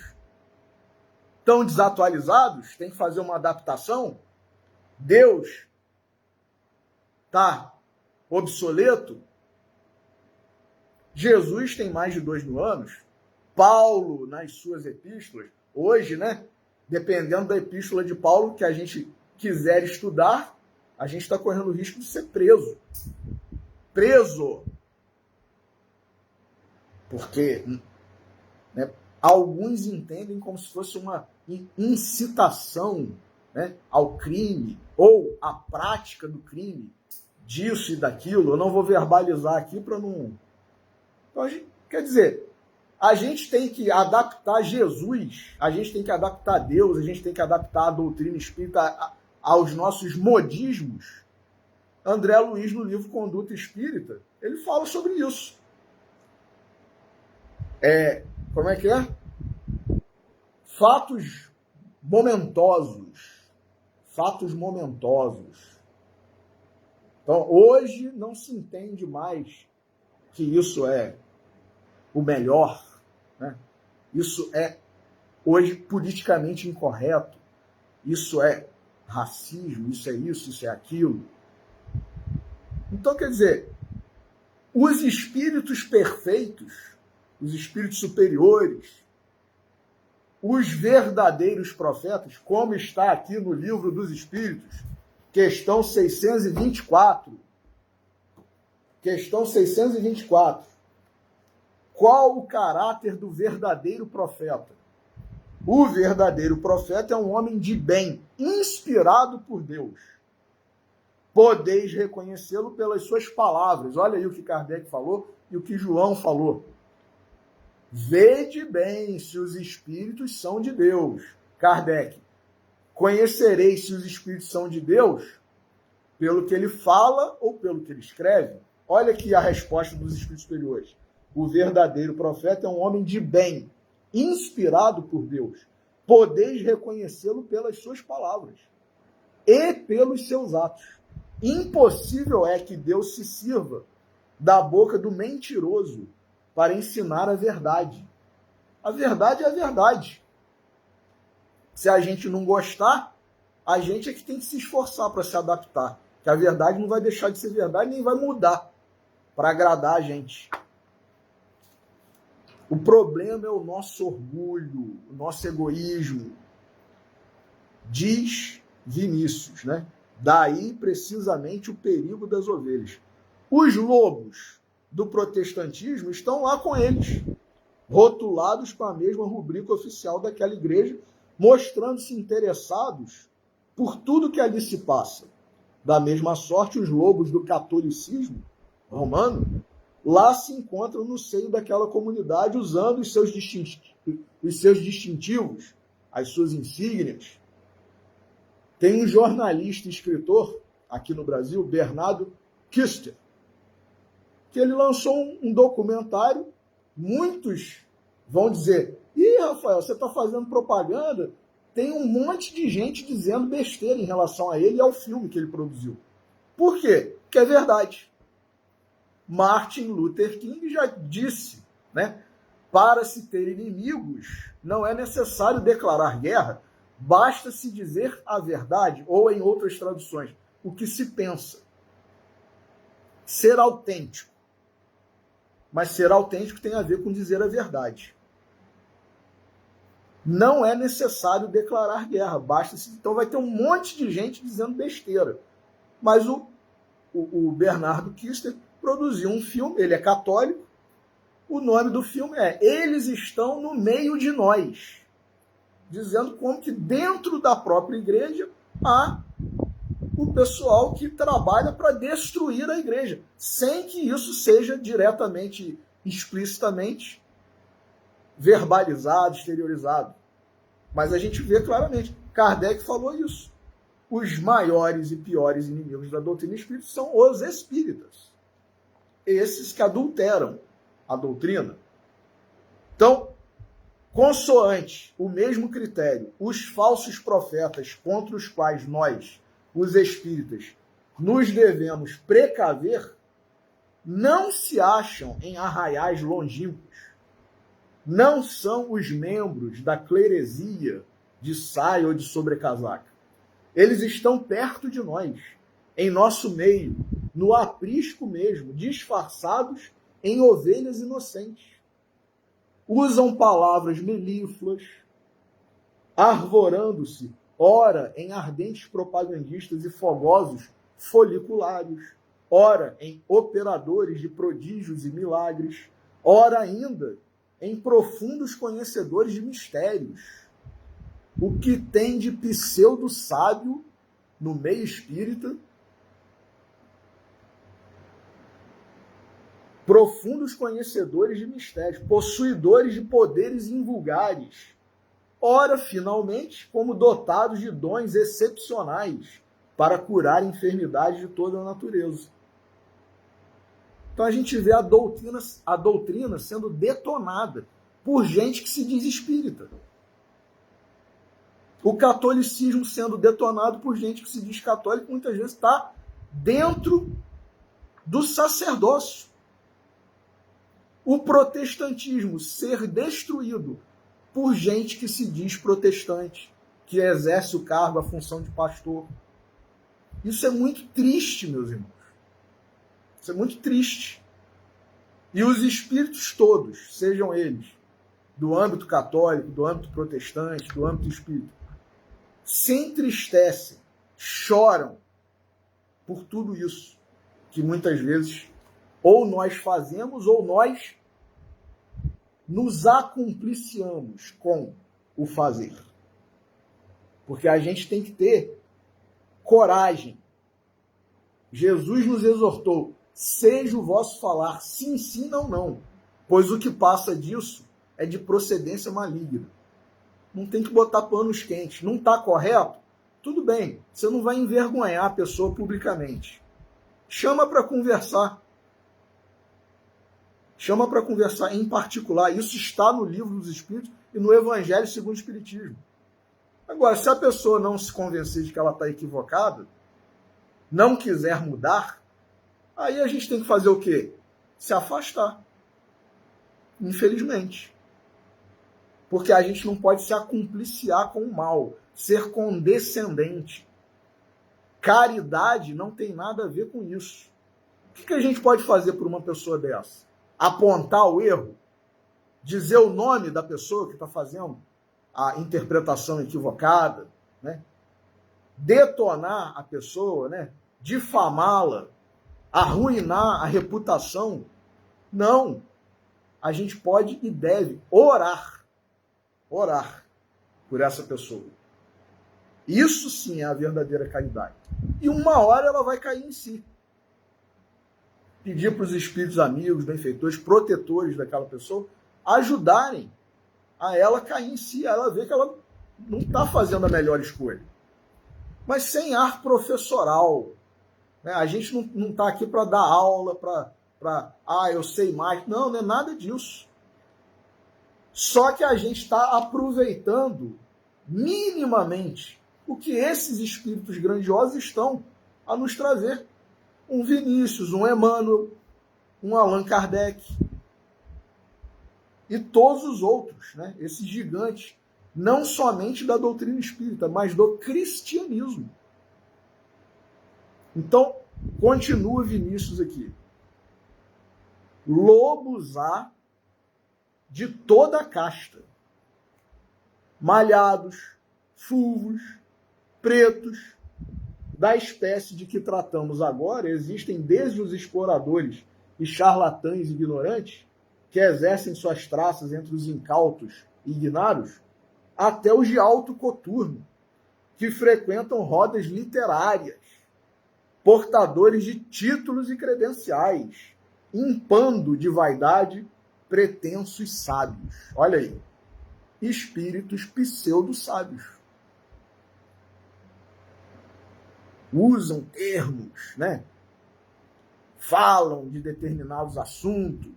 Estão desatualizados? Tem que fazer uma adaptação? Deus está obsoleto? Jesus tem mais de 2.000 anos? Paulo, nas suas epístolas, hoje, né? Dependendo da epístola de Paulo que a gente quiser estudar, a gente está correndo o risco de ser preso. Preso. Porque, né, alguns entendem como se fosse uma incitação, né, ao crime, ou a prática do crime, disso e daquilo. Eu não vou verbalizar aqui para não... Então, quer dizer, a gente tem que adaptar Jesus, a gente tem que adaptar Deus, a gente tem que adaptar a doutrina espírita aos nossos modismos. André Luiz, no livro Conduta Espírita, ele fala sobre isso. Como é que é? Fatos momentosos. Fatos momentosos. Então, hoje não se entende mais que isso é o melhor, né? Isso é, hoje, politicamente incorreto. Isso é racismo, isso é aquilo. Então, quer dizer, os espíritos perfeitos, os espíritos superiores, os verdadeiros profetas, como está aqui no Livro dos Espíritos, questão 624. Questão 624. Qual o caráter do verdadeiro profeta? O verdadeiro profeta é um homem de bem, inspirado por Deus. Podeis reconhecê-lo pelas suas palavras. Olha aí o que Kardec falou e o que João falou. Vede bem se os espíritos são de Deus. Kardec. Conhecereis se os espíritos são de Deus pelo que ele fala ou pelo que ele escreve? Olha aqui a resposta dos espíritos superiores. O verdadeiro profeta é um homem de bem, inspirado por Deus. Podeis reconhecê-lo pelas suas palavras e pelos seus atos. Impossível é que Deus se sirva da boca do mentiroso para ensinar a verdade. A verdade é a verdade. Se a gente não gostar, a gente é que tem que se esforçar para se adaptar. Que a verdade não vai deixar de ser verdade, nem vai mudar para agradar a gente. O problema é o nosso orgulho, o nosso egoísmo. Diz Vinícius, né? Daí, precisamente, o perigo das ovelhas. Os lobos do protestantismo estão lá com eles, rotulados com a mesma rubrica oficial daquela igreja, mostrando-se interessados por tudo que ali se passa. Da mesma sorte, os lobos do catolicismo romano lá se encontram no seio daquela comunidade, usando os seus distintivos, as suas insígnias. Tem um jornalista e escritor aqui no Brasil, Bernardo Kister, que ele lançou um documentário. Muitos vão dizer: ih, Rafael, você está fazendo propaganda? Tem um monte de gente dizendo besteira em relação a ele e ao filme que ele produziu. Por quê? Porque é verdade. Martin Luther King já disse, né? Para se ter inimigos, não é necessário declarar guerra, basta-se dizer a verdade, ou em outras traduções, o que se pensa. Ser autêntico. Mas ser autêntico tem a ver com dizer a verdade. Não é necessário declarar guerra, basta-se. Então vai ter um monte de gente dizendo besteira. Mas o Bernardo Kister produziu um filme, ele é católico, o nome do filme é Eles Estão no Meio de Nós, dizendo como que dentro da própria igreja há o pessoal que trabalha para destruir a igreja, sem que isso seja diretamente, explicitamente verbalizado, exteriorizado. Mas a gente vê claramente, Kardec falou isso. Os maiores e piores inimigos da doutrina espírita são os espíritas. Esses que adulteram a doutrina. Então, consoante o mesmo critério, os falsos profetas contra os quais nós, os espíritas, nos devemos precaver, não se acham em arraiais longínquos. Não são os membros da cleresia de saia ou de sobrecasaca. Eles estão perto de nós, em nosso meio, no aprisco mesmo, disfarçados em ovelhas inocentes. Usam palavras melífluas, arvorando-se, ora em ardentes propagandistas e fogosos foliculários, ora em operadores de prodígios e milagres, ora ainda em profundos conhecedores de mistérios. O que tem de pseudo-sábio no meio espírita, profundos conhecedores de mistérios, possuidores de poderes invulgares, ora, finalmente, como dotados de dons excepcionais para curar enfermidades de toda a natureza. Então a gente vê a doutrina sendo detonada por gente que se diz espírita. O catolicismo sendo detonado por gente que se diz católico, muitas vezes está dentro do sacerdócio. O protestantismo ser destruído por gente que se diz protestante, que exerce o cargo, a função de pastor. Isso é muito triste, meus irmãos. Isso é muito triste. E os espíritos todos, sejam eles do âmbito católico, do âmbito protestante, do âmbito espírita, se entristecem, choram por tudo isso que muitas vezes ou nós fazemos ou nós nos acumpliciamos com o fazer. Porque a gente tem que ter coragem. Jesus nos exortou: seja o vosso falar sim, sim, não, não. Pois o que passa disso é de procedência maligna. Não tem que botar panos quentes. Não está correto? Tudo bem. Você não vai envergonhar a pessoa publicamente. Chama para conversar. Chama para conversar em particular. Isso está no Livro dos Espíritos e no Evangelho segundo o Espiritismo. Agora, se a pessoa não se convencer de que ela está equivocada, não quiser mudar, aí a gente tem que fazer o quê? Se afastar. Infelizmente. Porque a gente não pode se acumpliciar com o mal, ser condescendente. Caridade não tem nada a ver com isso. O que a gente pode fazer por uma pessoa dessa? Apontar o erro? Dizer o nome da pessoa que está fazendo a interpretação equivocada? Né? Detonar a pessoa, né? Difamá-la, arruinar a reputação? Não. A gente pode e deve orar por essa pessoa. Isso sim é a verdadeira caridade. E uma hora ela vai cair em si. Pedir para os espíritos amigos, benfeitores, protetores daquela pessoa, ajudarem a ela cair em si, a ela ver que ela não está fazendo a melhor escolha. Mas sem ar professoral. Né? A gente não está aqui para dar aula, eu sei mais. Não é nada disso. Só que a gente está aproveitando minimamente o que esses espíritos grandiosos estão a nos trazer. Um Vinícius, um Emmanuel, um Allan Kardec e todos os outros, né? Esses gigantes, não somente da doutrina espírita, mas do cristianismo. Então, continua Vinícius aqui. Lobos há de toda a casta, malhados, fulvos, pretos, da espécie de que tratamos agora, existem desde os exploradores e charlatães ignorantes, que exercem suas traças entre os incautos e ignaros, até os de alto coturno, que frequentam rodas literárias, portadores de títulos e credenciais, impando de vaidade pretensos sábios. Olha aí, espíritos pseudo-sábios. Usam termos, né? Falam de determinados assuntos,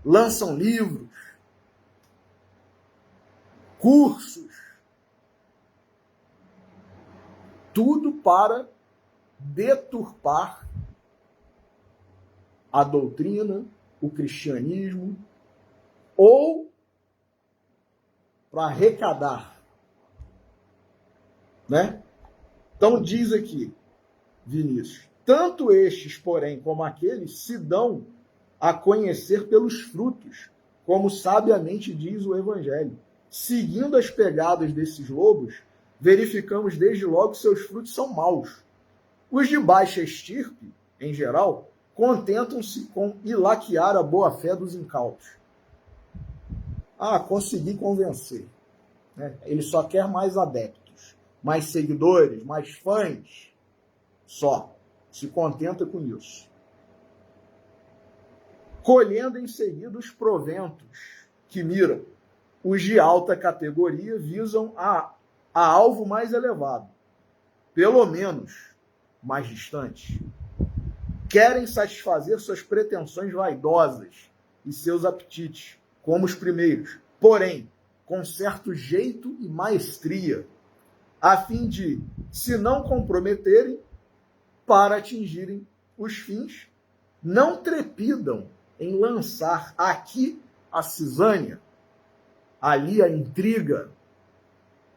lançam livros, cursos, tudo para deturpar a doutrina, o cristianismo, ou para arrecadar, né? Então diz aqui, Vinícius, tanto estes, porém, como aqueles, se dão a conhecer pelos frutos, como sabiamente diz o Evangelho. Seguindo as pegadas desses lobos, verificamos desde logo que seus frutos são maus. Os de baixa estirpe, em geral, contentam-se com ilaquear a boa-fé dos incautos. Consegui convencer. Né? Ele só quer mais adeptos, mais seguidores, mais fãs. Só. Se contenta com isso. Colhendo em seguida os proventos que miram. Os de alta categoria visam a alvo mais elevado, pelo menos mais distante. Querem satisfazer suas pretensões vaidosas e seus apetites, como os primeiros, porém, com certo jeito e maestria, a fim de, se não comprometerem, para atingirem os fins, não trepidam em lançar aqui a cisânia, ali a intriga,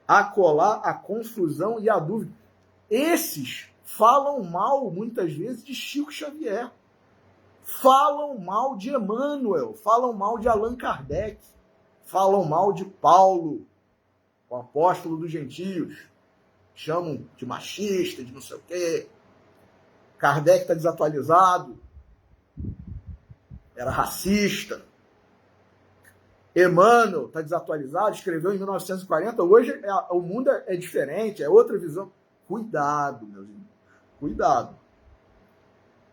acolá a confusão e a dúvida. Esses falam mal, muitas vezes, de Chico Xavier, falam mal de Emmanuel, falam mal de Allan Kardec, falam mal de Paulo, o apóstolo dos gentios, chamam de machista, de não sei o quê. Kardec está desatualizado, era racista. Emmanuel está desatualizado, escreveu em 1940, hoje o mundo é diferente, é outra visão. Cuidado, meus irmãos, cuidado.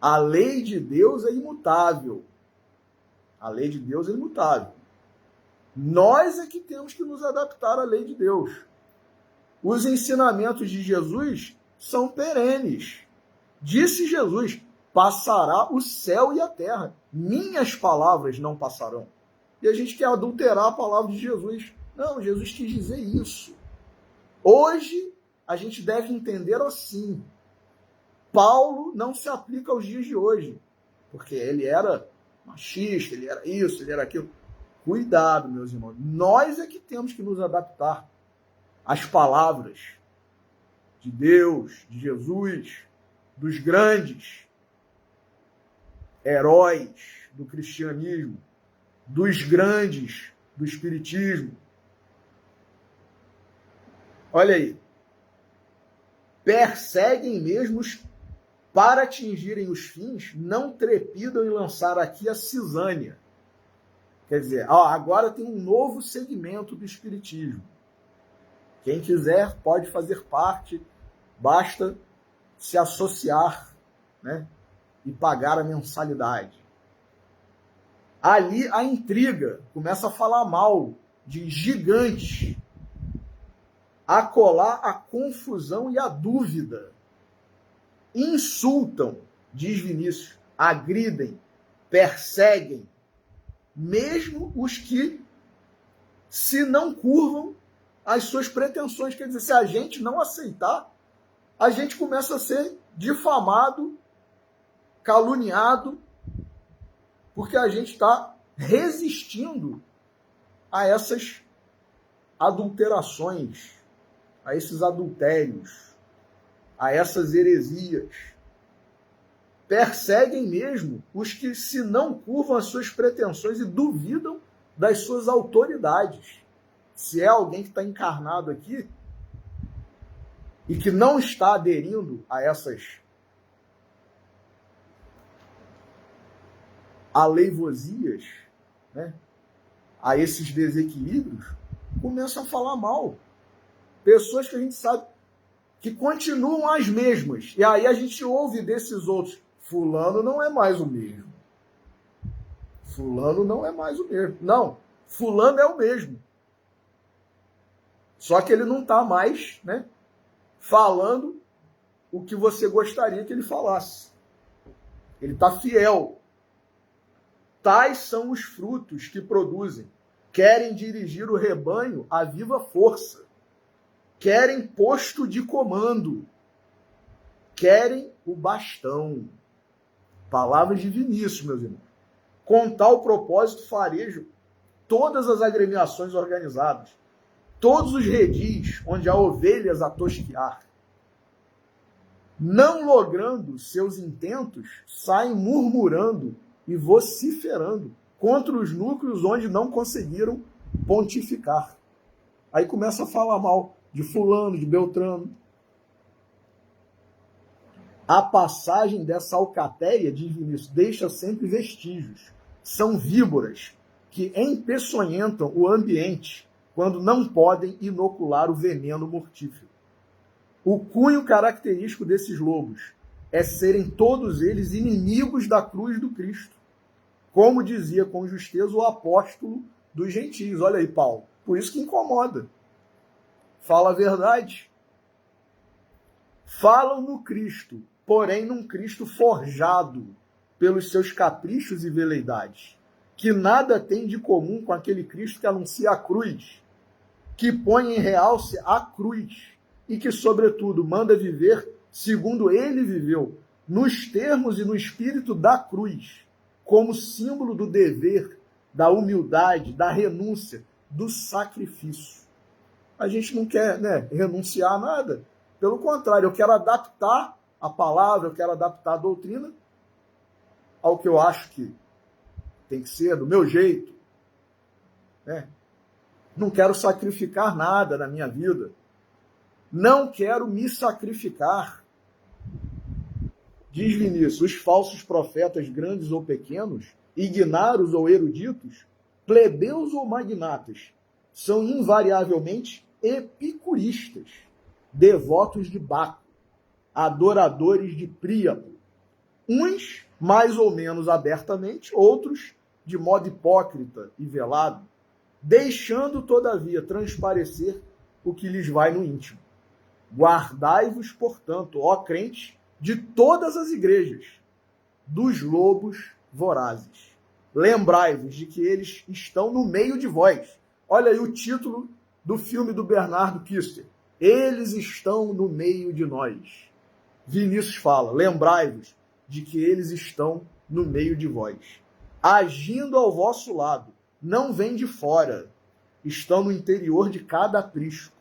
A lei de Deus é imutável. A lei de Deus é imutável. Nós é que temos que nos adaptar à lei de Deus. Os ensinamentos de Jesus são perenes. Disse Jesus, passará o céu e a terra. Minhas palavras não passarão. E a gente quer adulterar a palavra de Jesus. Não, Jesus quis dizer isso. Hoje, a gente deve entender assim. Paulo não se aplica aos dias de hoje, porque ele era machista, ele era isso, ele era aquilo. Cuidado, meus irmãos. Nós é que temos que nos adaptar às palavras de Deus, de Jesus, dos grandes heróis do cristianismo, dos grandes do espiritismo. Olha aí. Perseguem mesmo para atingirem os fins, não trepidam em lançar aqui a cisânia. Quer dizer, agora tem um novo segmento do espiritismo. Quem quiser pode fazer parte, basta se associar, né, e pagar a mensalidade. Ali a intriga começa a falar mal de gigantes, a colar a confusão e a dúvida. Insultam, diz Vinícius, agridem, perseguem, mesmo os que se não curvam às suas pretensões. Quer dizer, se a gente não aceitar, a gente começa a ser difamado, caluniado, porque a gente está resistindo a essas adulterações, a esses adultérios, a essas heresias. Perseguem mesmo os que se não curvam às suas pretensões e duvidam das suas autoridades. Se é alguém que está encarnado aqui e que não está aderindo a essas aleivosias, né, a esses desequilíbrios, começam a falar mal. Pessoas que a gente sabe que continuam as mesmas. E aí a gente ouve desses outros, fulano não é mais o mesmo. Fulano não é mais o mesmo. Não, fulano é o mesmo. Só que ele não está mais, né, falando o que você gostaria que ele falasse. Ele está fiel. Tais são os frutos que produzem. Querem dirigir o rebanho à viva força. Querem posto de comando. Querem o bastão. Palavras de Vinícius, meus irmãos. Com tal propósito farejo todas as agremiações organizadas, todos os redis onde há ovelhas a tosquiar. Não logrando seus intentos, saem murmurando e vociferando contra os núcleos onde não conseguiram pontificar. Aí começa a falar mal de fulano, de beltrano. A passagem dessa alcatéia, diz Vinícius, deixa sempre vestígios. São víboras que empeçonhentam o ambiente quando não podem inocular o veneno mortífero. O cunho característico desses lobos é serem todos eles inimigos da cruz do Cristo, como dizia com justeza o apóstolo dos gentios. Olha aí, Paulo. Por isso que incomoda. Fala a verdade. Falam no Cristo, porém num Cristo forjado pelos seus caprichos e veleidades, que nada tem de comum com aquele Cristo que anuncia a cruz, que põe em realce a cruz e que, sobretudo, manda viver segundo ele viveu, nos termos e no espírito da cruz, como símbolo do dever, da humildade, da renúncia, do sacrifício. A gente não quer, né, renunciar a nada. Pelo contrário, eu quero adaptar a palavra, eu quero adaptar a doutrina ao que eu acho que tem que ser, do meu jeito. Né? Não quero sacrificar nada na minha vida. Não quero me sacrificar. Diz Vinícius, os falsos profetas, grandes ou pequenos, ignaros ou eruditos, plebeus ou magnatas, são invariavelmente epicuristas, devotos de Baco, adoradores de Príapo, uns mais ou menos abertamente, outros de modo hipócrita e velado, deixando, todavia, transparecer o que lhes vai no íntimo. Guardai-vos, portanto, ó crentes, de todas as igrejas, dos lobos vorazes. Lembrai-vos de que eles estão no meio de vós. Olha aí o título do filme do Bernardo Kister. Eles estão no meio de nós. Vinícius fala, lembrai-vos de que eles estão no meio de vós. Agindo ao vosso lado, não vêm de fora, estão no interior de cada aprisco.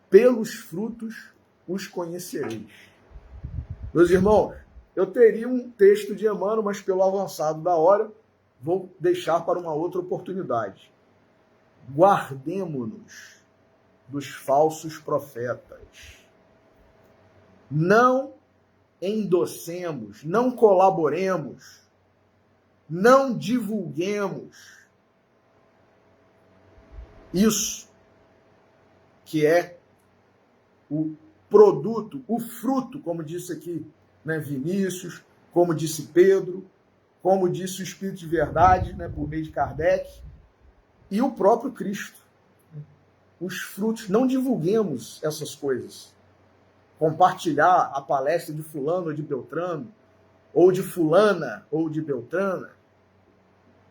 Pelos frutos os conhecereis. Meus irmãos, eu teria um texto de Emmanuel, mas pelo avançado da hora, vou deixar para uma outra oportunidade. Guardemo-nos dos falsos profetas. Não endossemos, não colaboremos, não divulguemos isso que é o produto, o fruto, como disse aqui, né, Vinícius, como disse Pedro, como disse o Espírito de Verdade, né, por meio de Kardec, e o próprio Cristo. Os frutos, não divulguemos essas coisas. Compartilhar a palestra de fulano ou de Beltrano, ou de fulana ou de Beltrana,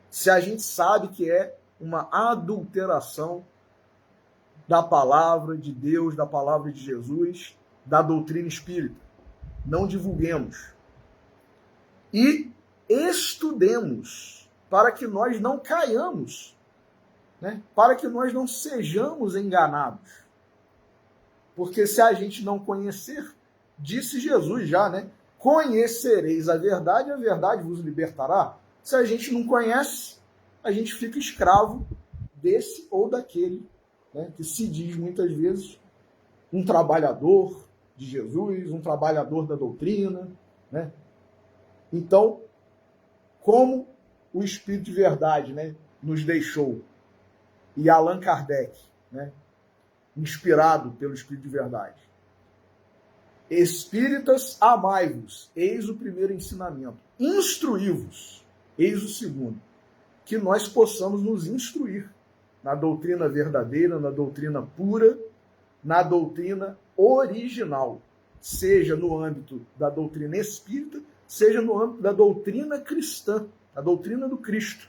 se a gente sabe que é uma adulteração da palavra de Deus, da palavra de Jesus, da doutrina espírita. Não divulguemos. E estudemos para que nós não caiamos, né? Para que nós não sejamos enganados. Porque se a gente não conhecer, disse Jesus já, né? Conhecereis a verdade vos libertará. Se a gente não conhece, a gente fica escravo desse ou daquele, né? Que se diz muitas vezes um trabalhador de Jesus, um trabalhador da doutrina, né? Então, como o Espírito de Verdade, né, nos deixou, e Allan Kardec, né, inspirado pelo Espírito de Verdade. Espíritas, amai-vos, eis o primeiro ensinamento. Instruí-vos, eis o segundo. Que nós possamos nos instruir na doutrina verdadeira, na doutrina pura, na doutrina original, seja no âmbito da doutrina espírita, seja no âmbito da doutrina cristã, a doutrina do Cristo,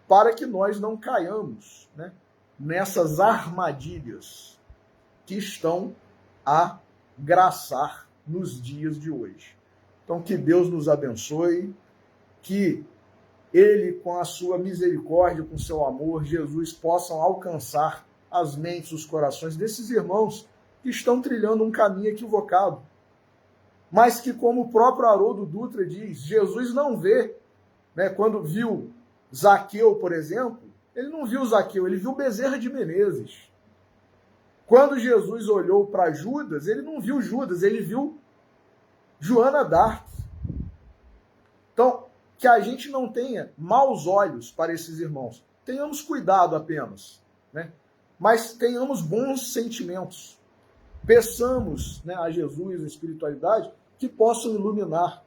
para que nós não caiamos, né, nessas armadilhas que estão a graçar nos dias de hoje. Então, que Deus nos abençoe, que Ele, com a sua misericórdia, com o seu amor, Jesus, possam alcançar as mentes, os corações desses irmãos que estão trilhando um caminho equivocado. Mas que, como o próprio Haroldo Dutra diz, Jesus não vê, né, quando viu Zaqueu, por exemplo, ele não viu Zaqueu, ele viu Bezerra de Menezes. Quando Jesus olhou para Judas, ele não viu Judas, ele viu Joana d'Arc. Então, que a gente não tenha maus olhos para esses irmãos. Tenhamos cuidado apenas, né? Mas tenhamos bons sentimentos. Peçamos, né, a Jesus, a espiritualidade, que possam iluminar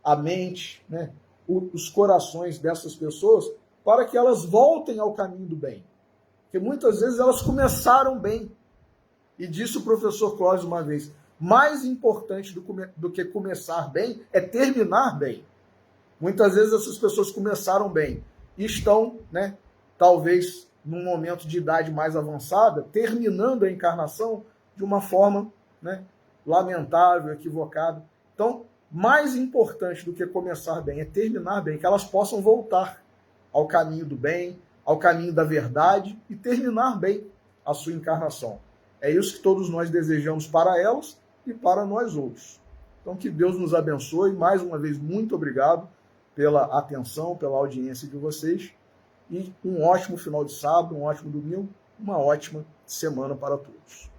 a mente, né, os corações dessas pessoas, para que elas voltem ao caminho do bem. Porque muitas vezes elas começaram bem. E disse o professor Clóvis uma vez, mais importante do que começar bem é terminar bem. Muitas vezes essas pessoas começaram bem e estão, né, talvez num momento de idade mais avançada, terminando a encarnação de uma forma, né, lamentável, equivocada. Então, mais importante do que começar bem é terminar bem, que elas possam voltar ao caminho do bem, ao caminho da verdade e terminar bem a sua encarnação. É isso que todos nós desejamos para elas e para nós outros. Então, que Deus nos abençoe. Mais uma vez, muito obrigado pela atenção, pela audiência de vocês. E um ótimo final de sábado, um ótimo domingo, uma ótima semana para todos.